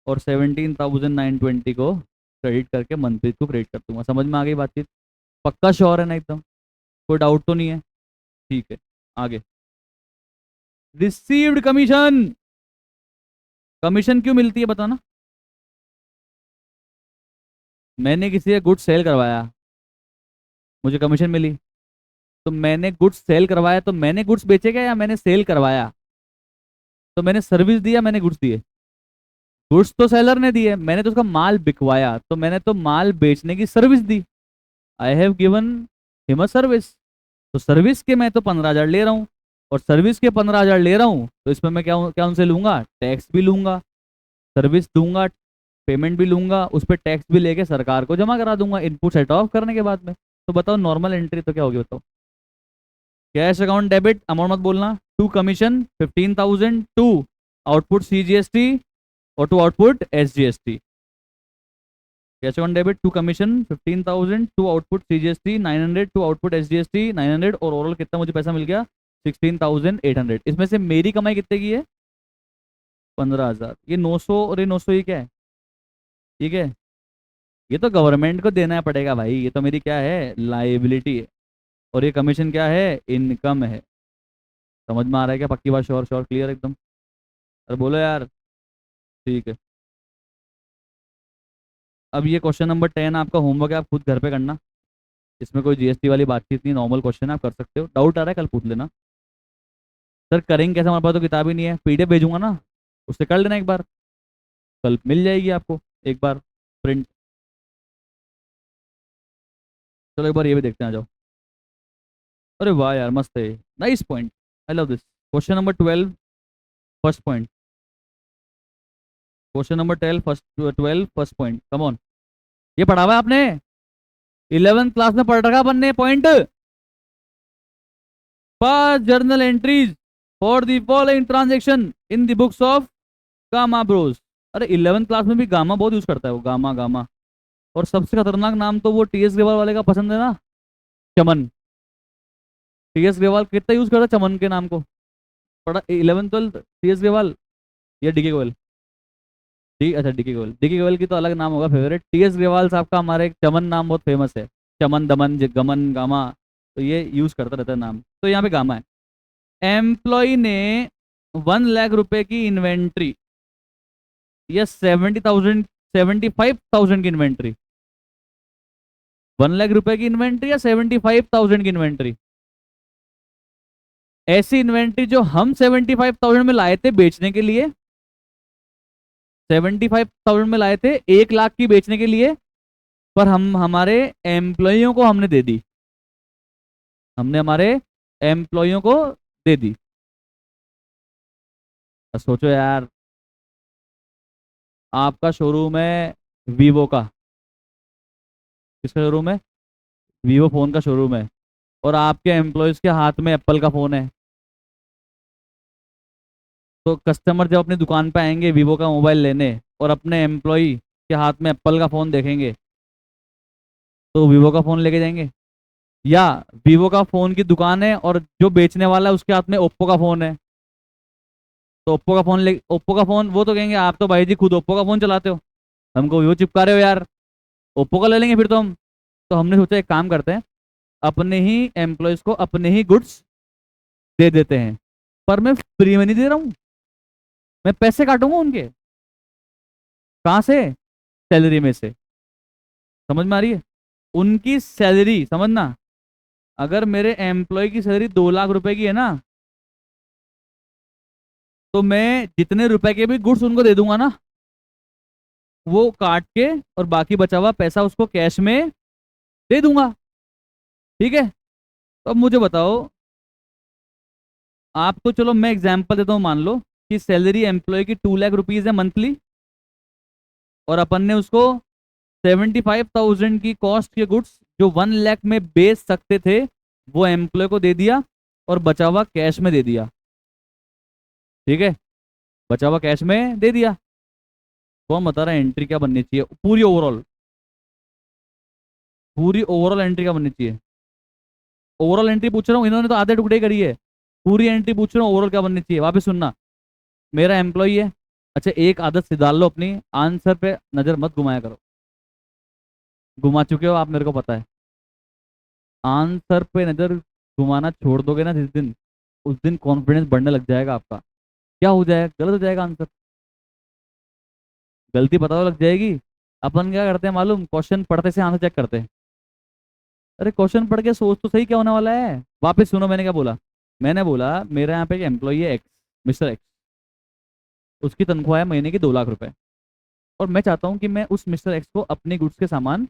Speaker 1: और 17,920 को क्रेडिट करके मनप्रीत को क्रेडिट कर दूंगा। समझ में आ गई बातचीत? पक्का श्योर है ना एकदम? कोई डाउट तो नहीं है? ठीक है। आगे। Received commission. कमीशन क्यों मिलती है बताना? मैंने किसी से गुड्स सेल करवाया, मुझे कमीशन मिली। तो मैंने गुड्स सेल करवाया, तो मैंने गुड्स बेचे क्या या मैंने सेल करवाया? तो मैंने सर्विस दिया, मैंने गुड्स दिए? गुड्स तो सेलर ने दिए, मैंने तो उसका माल बिकवाया, तो मैंने तो माल बेचने की service the. I have given him a service. तो सर्विस के मैं तो 15,000 ले रहा हूँ, और सर्विस के 15,000 ले रहा हूँ, तो इसमें मैं क्या क्या उनसे लूंगा? टैक्स भी लूंगा, सर्विस दूंगा, पेमेंट भी लूंगा, उस पर टैक्स भी लेके सरकार को जमा करा दूंगा इनपुट सेट ऑफ करने के बाद में। तो बताओ नॉर्मल एंट्री तो क्या होगी बताओ? कैश अकाउंट डेबिट, अमाउंट मत बोलना, to commission 15,000 to output CGST और to output SGST. Cash account debit to commission 15,000 to output CGST 900 to output SGST 900, और ओवरऑल कितना मुझे पैसा मिल गया? 16,800। इसमें से मेरी कमाई कितने की है? 15,000। ये 900 और ये 900, ये क्या है? ठीक है। ये तो गवर्नमेंट को देना पड़ेगा भाई, ये तो मेरी क्या है? लाइबिलिटी है। और ये कमीशन क्या है? इनकम है। समझ में आ रहा है क्या? पक्की बात, श्योर श्योर, क्लियर एकदम? अरे बोलो यार। ठीक है। अब ये क्वेश्चन नंबर 10 आपका होमवर्क है, आप खुद घर पे करना। इसमें कोई जीएसटी वाली बातचीत नहीं, नॉर्मल क्वेश्चन है, आप कर सकते हो। डाउट आ रहा है कल पूछ लेना। सर करेंगे कैसे, हमारे पास तो किताब ही नहीं है, पीडीएफ भेजूंगा ना, उससे कर लेना एक बार, कल मिल जाएगी आपको एक बार प्रिंट। चलो एक बार ये भी देखते हैं, आ जाओ। अरे वाह यार, मस्त है, nice point, I love this. Question number 12, first point. Question number 12 first point, come on. ये पढ़ा हुआ है आपने? 11th क्लास में पढ़ रखा बनने point. Pass journal entries for the following transaction in the books of gamma Bros. अरे 11th क्लास में भी गामा बहुत यूज करता है वो, गामा गामा। और सबसे खतरनाक नाम तो वो टीएस ग्रेवाल वाले का पसंद है ना, चमन। टीएस ग्रेवाल कितना यूज करता है चमन के नाम को। पढ़ा 11th 12th टीएस ग्रेवाल या डीके गोयल? डी अच्छा डीके गोयल, डीके गोयल की तो अलग नाम होगा फेवरेट। टीएस ग्रेवाल साहब का हमारे एक चमन नाम बहुत फेमस है, चमन दमन गमन गामा, तो ये यूज करता रहता है नाम। तो यहाँ पे गामा है। एम्प्लॉय ने 1 लाख रुपए की इन्वेंट्री या 75,000 की इन्वेंट्री, 1 लाख रुपए की इन्वेंट्री या 75,000 की इन्वेंट्री। ऐसी इन्वेंट्री जो हम 75,000 में लाए थे बेचने के लिए, 75,000 में लाए थे 1 लाख की बेचने के लिए, पर हम हमारे एम्प्लॉइयों को हमने दे दी, हमने हमारे एम्प्लॉइयों को दे दी। अब सोचो यार, आपका शोरूम है वीवो का, किसका शोरूम है? वीवो फोन का शोरूम है, और आपके एम्प्लॉयज के हाथ में एप्पल का फोन है। तो कस्टमर जब अपनी दुकान पे आएंगे वीवो का मोबाइल लेने और अपने एम्प्लॉय के हाथ में एप्पल का फोन देखेंगे, तो वीवो का फोन लेके जाएंगे? या वीवो का फोन की दुकान है और जो बेचने वाला है उसके हाथ में ओप्पो का फोन है, तो ओप्पो का फोन, वो तो कहेंगे आप तो भाई जी खुद ओप्पो का फोन चलाते हो, हमको वीवो चिपका रहे हो यार, ओप्पो का ले लेंगे फिर तो हम। तो हमने सोचा एक काम करते हैं, अपने ही एम्प्लॉयज को अपने ही गुड्स दे देते हैं, पर मैं फ्री में नहीं दे रहा हूँ, मैं पैसे काटूंगा उनके। कहाँ से? सैलरी में से। समझ में आ रही है? उनकी सैलरी समझना, अगर मेरे एम्प्लॉय की सैलरी 2 लाख रुपए की है ना, तो मैं जितने रुपए के भी गुड्स उनको दे दूंगा ना, वो काट के और बाकी बचा हुआ पैसा उसको कैश में दे दूंगा। ठीक है? तो अब मुझे बताओ, आप तो चलो मैं एग्जांपल देता हूँ, मान लो कि सैलरी एम्प्लॉय की 2 लाख रुपीज है मंथली, और अपन ने उसको 75,000 की कॉस्ट के गुड्स जो 1 लाख में बेच सकते थे वो एम्प्लॉय को दे दिया, और बचा हुआ कैश में दे दिया। ठीक है? बचा हुआ कैश में दे दिया। कौन बता रहा है एंट्री क्या बननी चाहिए पूरी ओवरऑल? पूरी ओवरऑल एंट्री क्या बननी चाहिए? ओवरऑल एंट्री पूछ रहा हूँ, इन्होंने तो आधे टुकड़े करी है। पूरी एंट्री पूछ रहा हूँ, ओवरऑल क्या बननी चाहिए, वापस सुनना। मेरा एम्प्लॉय है, अच्छा एक आदत से डाल लो अपनी, आंसर पे नजर मत घुमाया करो, घुमा चुके हो आप मेरे को पता है। आंसर पे नजर घुमाना छोड़ दोगे ना जिस दिन, उस दिन कॉन्फिडेंस बढ़ने लग जाएगा आपका। क्या हो जाएगा? गलत हो जाएगा आंसर, गलती पता तो लग जाएगी। अपन क्या करते हैं मालूम, क्वेश्चन पढ़ते से आंसर चेक करते हैं। अरे क्वेश्चन पढ़ के सोच तो सही क्या होने वाला है। वापस सुनो मैंने क्या बोला। मैंने बोला मेरे यहाँ पे एक एम्प्लॉई है एक्स, मिस्टर एक्स, उसकी तनख्वाह है महीने की 2 लाख रुपए, और मैं चाहता हूँ कि मैं उस मिस्टर एक्स को अपने गुड्स के सामान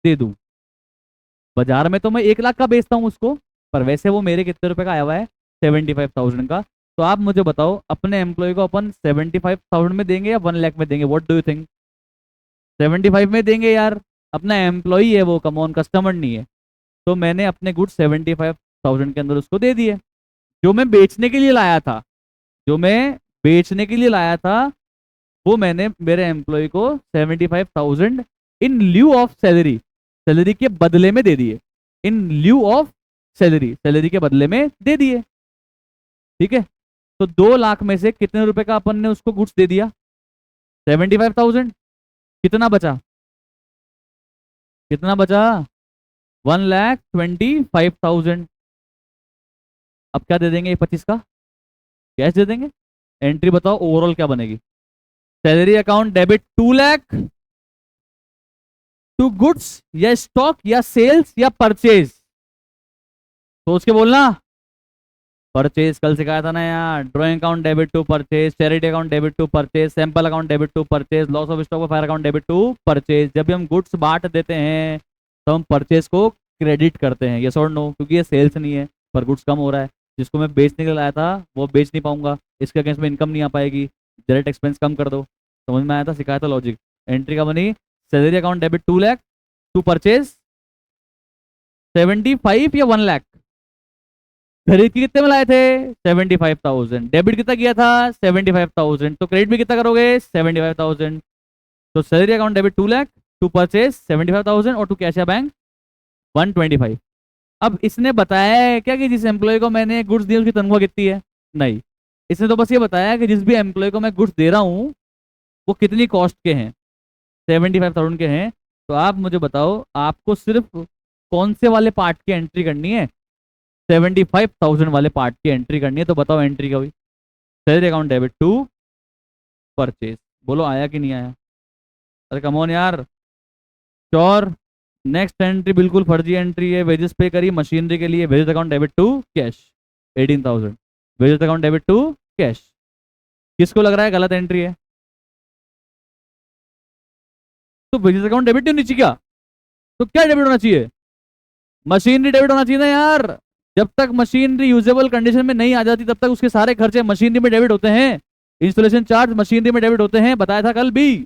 Speaker 1: दे दूँ। बाजार में तो मैं 1 लाख का बेचता हूँ उसको, पर वैसे वो मेरे कितने रुपए का आया हुआ है, 75,000 का। तो आप मुझे बताओ अपने एम्प्लॉय को अपन 75,000 में देंगे या 1 लाख में देंगे? What do you think? 75 में देंगे यार, अपना एम्प्लॉई है वो, कमॉन, कस्टमर नहीं है। तो मैंने अपने गुड्स 75,000 के अंदर उसको दे दिए, जो मैं बेचने के लिए लाया था, जो मैं बेचने के लिए लाया था, वो मैंने मेरे एम्प्लॉय को 75,000 इन ल्यू ऑफ सैलरी, सैलरी के बदले में दे दिए। इन ल्यू ऑफ सैलरी, सैलरी के बदले में दे दिए। ठीक है? तो 2 लाख में से कितने रुपए का अपन ने उसको गुड्स दे दिया? 75,000। कितना बचा? कितना बचा? 1,25,000। अब क्या दे देंगे? 25 का कैश दे देंगे। एंट्री बताओ ओवरऑल क्या बनेगी? Salary account debit 2 lakh to goods या स्टॉक या सेल्स या परचेज। सोच के बोलना। परचेज कल सिखाया था ना यार, drawing account debit to purchase, charity account debit to purchase, sample account debit to purchase, loss of stock fire account debit to purchase. जब भी हम गुड्स बांट देते हैं तो हम परचेज को क्रेडिट करते हैं, यस और नो, क्योंकि ये सेल्स नहीं है पर गुड्स कम हो रहा है, जिसको मैं बेचने के लिए लाया था वो बेच नहीं पाऊंगा, इसके अगेंस्ट में इनकम नहीं आ पाएगी, डायरेक्ट एक्सपेंस कम कर दो। समझ में आया था? सिखाया था लॉजिक। एंट्री का बनी salary account debit 2 lakh to purchase 75 या 1 लाख, खरीद के कितने में लाए थे? 75,000। डेबिट कितना किया था? 75,000। तो क्रेडिट भी कितना करोगे? 75,000। तो salary account debit 2 lakh, to purchase 75,000 और टू कैश या बैंक 125। अब इसने बताया है क्या कि जिस एम्प्लॉय को मैंने गुड्स दिए उसकी तनख्वाह कितनी है? नहीं, इसने तो बस ये बताया कि जिस भी एम्प्लॉय को मैं गुड्स दे रहा हूँ वो कितनी कॉस्ट के हैं, 75,000 के हैं। तो आप मुझे बताओ आपको सिर्फ कौन से वाले पार्ट की एंट्री करनी है? 75,000 वाले पार्ट की एंट्री करनी है। तो बताओ एंट्री का हुई। Salary account debit to purchase. बोलो आया कि नहीं आया? अरे कम ऑन यार, श्योर। नेक्स्ट एंट्री बिल्कुल फर्जी एंट्री है। वेजेस पे करी मशीनरी के लिए, wages account debit to cash 18,000। Wages account debit to cash. किसको लग रहा है गलत एंट्री है? तो वेजेस अकाउंट डेबिट नहीं होनी चाहिए क्या? तो क्या डेबिट होना चाहिए? मशीनरी डेबिट होना चाहिए ना यार। जब तक मशीनरी यूजेबल कंडीशन में नहीं आ जाती तब तक उसके सारे खर्चे मशीनरी में डेबिट होते हैं। इंस्टॉलेशन चार्ज मशीनरी में डेबिट होते हैं, बताया था कल भी।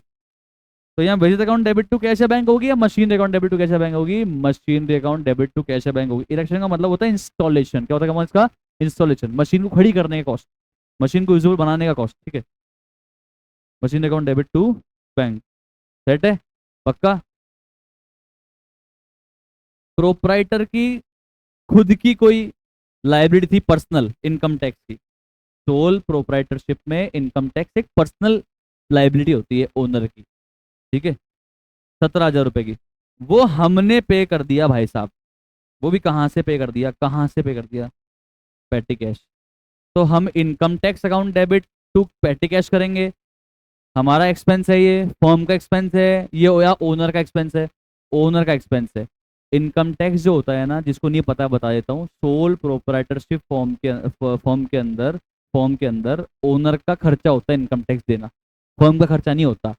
Speaker 1: तो यहाँ basis account debit to cash या बैंक होगी या machinery account debit to cash या बैंक होगी? Machinery account debit to cash या बैंक होगी। इरेक्शन का मतलब होता है इंस्टॉलेशन। क्या होता है इसका? इंस्टॉलेशन, मशीन को खड़ी करने का कॉस्ट, मशीन को यूजेबल बनाने का कॉस्ट। ठीक है, machine account debit to bank. Set है? पक्का? प्रोप्राइटर की खुद की कोई लाइबिलिटी थी पर्सनल इनकम टैक्स की? सोल प्रोप्राइटरशिप में इनकम टैक्स एक पर्सनल लाइबिलिटी होती है ओनर की। ठीक है, 17,000 रुपए की वो हमने पे कर दिया भाई साहब। वो भी कहाँ से पे कर दिया? कहाँ से पे कर दिया? पेटी कैश। तो हम income tax account debit to petty cash करेंगे। हमारा एक्सपेंस है, ये फर्म का एक्सपेंस है, ये या ओनर का एक्सपेंस है? ओनर का एक्सपेंस है। इनकम टैक्स जो होता है ना, जिसको नहीं पता बता देता हूँ, सोल प्रोप्राइटरशिप फॉर्म के अंदर ओनर का खर्चा होता है इनकम टैक्स देना, फर्म का खर्चा नहीं होता।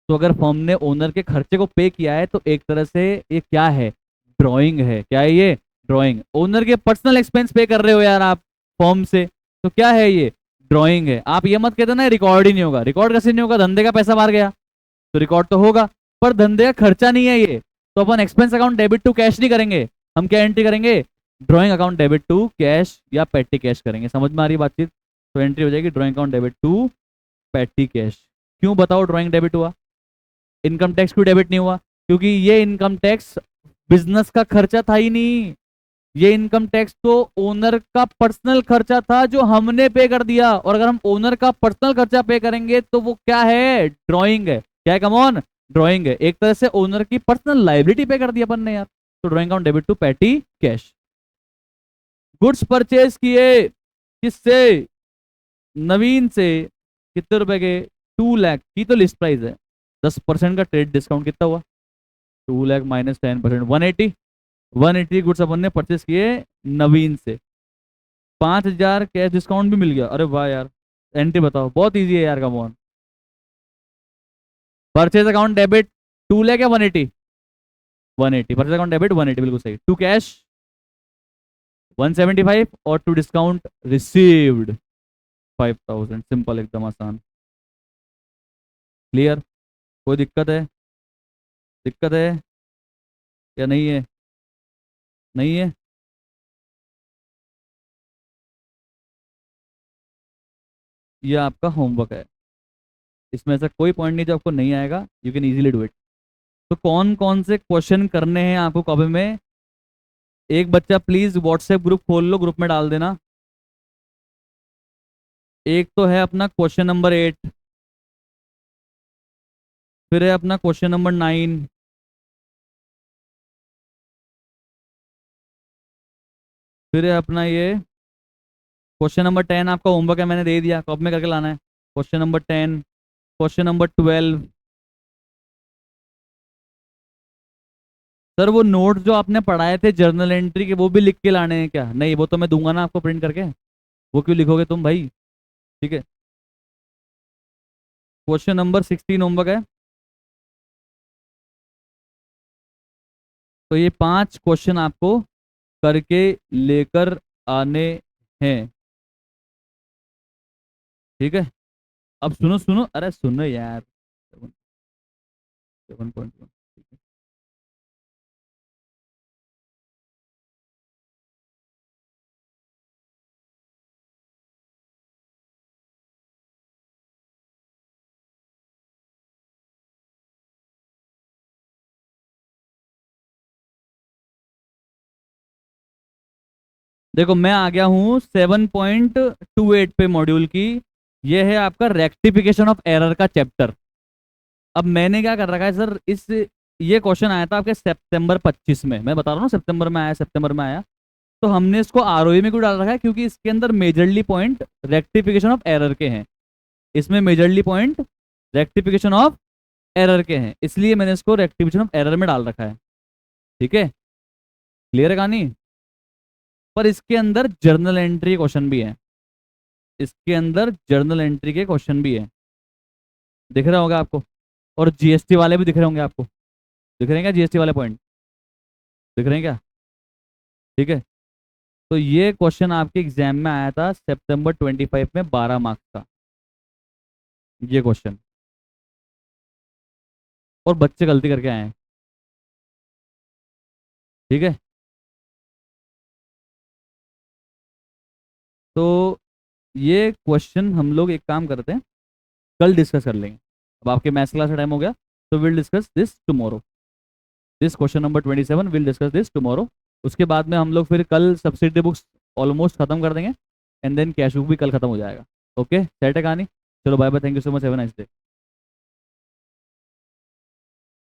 Speaker 1: तो अगर फर्म ने ओनर के खर्चे को पे किया है तो एक तरह से ये क्या है? ड्रॉइंग है। क्या है ये? ड्रॉइंग। ओनर के पर्सनल एक्सपेंस पे कर रहे हो यार आप फर्म से, तो क्या है ये? ड्रॉइंग है। आप ये मत कहते ना रिकॉर्ड ही नहीं होगा। रिकॉर्ड कैसे नहीं होगा? धंधे का पैसा मार गया तो रिकॉर्ड तो होगा, पर धंधे का खर्चा नहीं है ये। तो अपन expense account debit to cash नहीं करेंगे। हम क्या एंट्री करेंगे? Drawing account debit to cash या पेटी कैश करेंगे। समझ में आ रही बातचीत? तो एंट्री हो जाएगी drawing account debit to petty cash. क्यों बताओ ड्रॉइंग डेबिट हुआ? इनकम टैक्स क्यों डेबिट नहीं हुआ? क्योंकि ये इनकम टैक्स बिजनेस का खर्चा था ही नहीं। ये इनकम टैक्स तो ओनर का पर्सनल खर्चा था जो हमने पे कर दिया। और अगर हम ओनर का पर्सनल खर्चा पे करेंगे तो वो क्या है? ड्रॉइंग है। क्या है? कम ऑन, ड्रॉइंग है। एक तरह से ओनर की पर्सनल लाइबिलिटी पे कर दी अपन ने यार। तो drawing account debit to petty cash. Goods purchase किए किससे? नवीन से। कितने रुपए के? 2 लाख की तो लिस्ट प्राइस है। 10% का ट्रेड डिस्काउंट कितना हुआ? 2 लाख माइनस 10%, 180। 180 गुड्स अपन ने परचेज किए नवीन से। 5,000 कैश डिस्काउंट भी मिल गया। अरे वाह यार। एंट्री बताओ, बहुत इजी है यार, come on. Purchase account debit 2 lakh या 180? 180। परचेज अकाउंट डेबिट 180 बिल्कुल सही। टू कैश 175 और टू डिस्काउंट रिसीव्ड 5,000। सिंपल, एकदम आसान। क्लियर? कोई दिक्कत है? दिक्कत है या नहीं है? नहीं है? ये आपका होमवर्क है। इसमें ऐसा कोई पॉइंट नहीं जो आपको नहीं आएगा। You can easily do it. तो कौन कौन से क्वेश्चन करने हैं आपको कॉपी में? एक बच्चा प्लीज व्हाट्सएप ग्रुप खोल लो, ग्रुप में डाल देना। एक तो है अपना क्वेश्चन नंबर 8, फिर है अपना क्वेश्चन नंबर 9, फिर है अपना ये क्वेश्चन नंबर 10। आपका होमवर्क है, मैंने दे दिया, कॉपी में करके लाना है। Question number 10, question number 12। Sir वो नोट जो आपने पढ़ाए थे जर्नल एंट्री के वो भी लिख के लाने हैं क्या? नहीं, वो तो मैं दूंगा ना आपको प्रिंट करके। वो क्यों लिखोगे तुम भाई? ठीक है, क्वेश्चन नंबर 16 होमवर्क है। तो ये 5 क्वेश्चन आपको करके लेकर आने हैं। ठीक है, अब सुनो सुनो, अरे सुनो यार। 7.1। देखो मैं आ गया हूँ 7.28 पे मॉड्यूल की। ये है आपका रेक्टिफिकेशन ऑफ एरर का चैप्टर। अब मैंने क्या कर रखा है सर, इस ये क्वेश्चन आया था आपके सितंबर 25 में, मैं बता रहा हूँ सितंबर में आया, सितंबर में आया। तो हमने इसको आरओई में क्यों डाल रखा है, क्योंकि इसके अंदर majorly point rectification of error के हैं। इसमें majorly point rectification of error के हैं, इसलिए मैंने इसको रेक्टिफिकेशन ऑफ एरर में डाल रखा है। ठीक है, क्लियर है कहानी। पर इसके अंदर जर्नल एंट्री क्वेश्चन भी है, इसके अंदर जर्नल एंट्री के क्वेश्चन भी है, दिख रहा होगा आपको। और जीएसटी वाले भी दिख रहे होंगे आपको, दिख रहे हैं क्या जीएसटी वाले पॉइंट, दिख रहे हैं क्या। ठीक है, तो ये क्वेश्चन आपके एग्जाम में आया था सितंबर 25 में 12 मार्क्स का, ये क्वेश्चन। और बच्चे गलती करके आए हैं। ठीक है, तो ये क्वेश्चन हम लोग एक काम करते हैं, कल डिस्कस कर लेंगे। अब आपके मैथ्स क्लास का टाइम हो गया, तो will discuss this tomorrow. This question number 27 will discuss this tomorrow. उसके बाद में हम लोग फिर कल सब्सिडी बुक्स ऑलमोस्ट खत्म कर देंगे, एंड देन कैश बुक भी कल खत्म हो जाएगा। ओके, सेट है कहानी। चलो bye bye, thank you so much, have a nice day.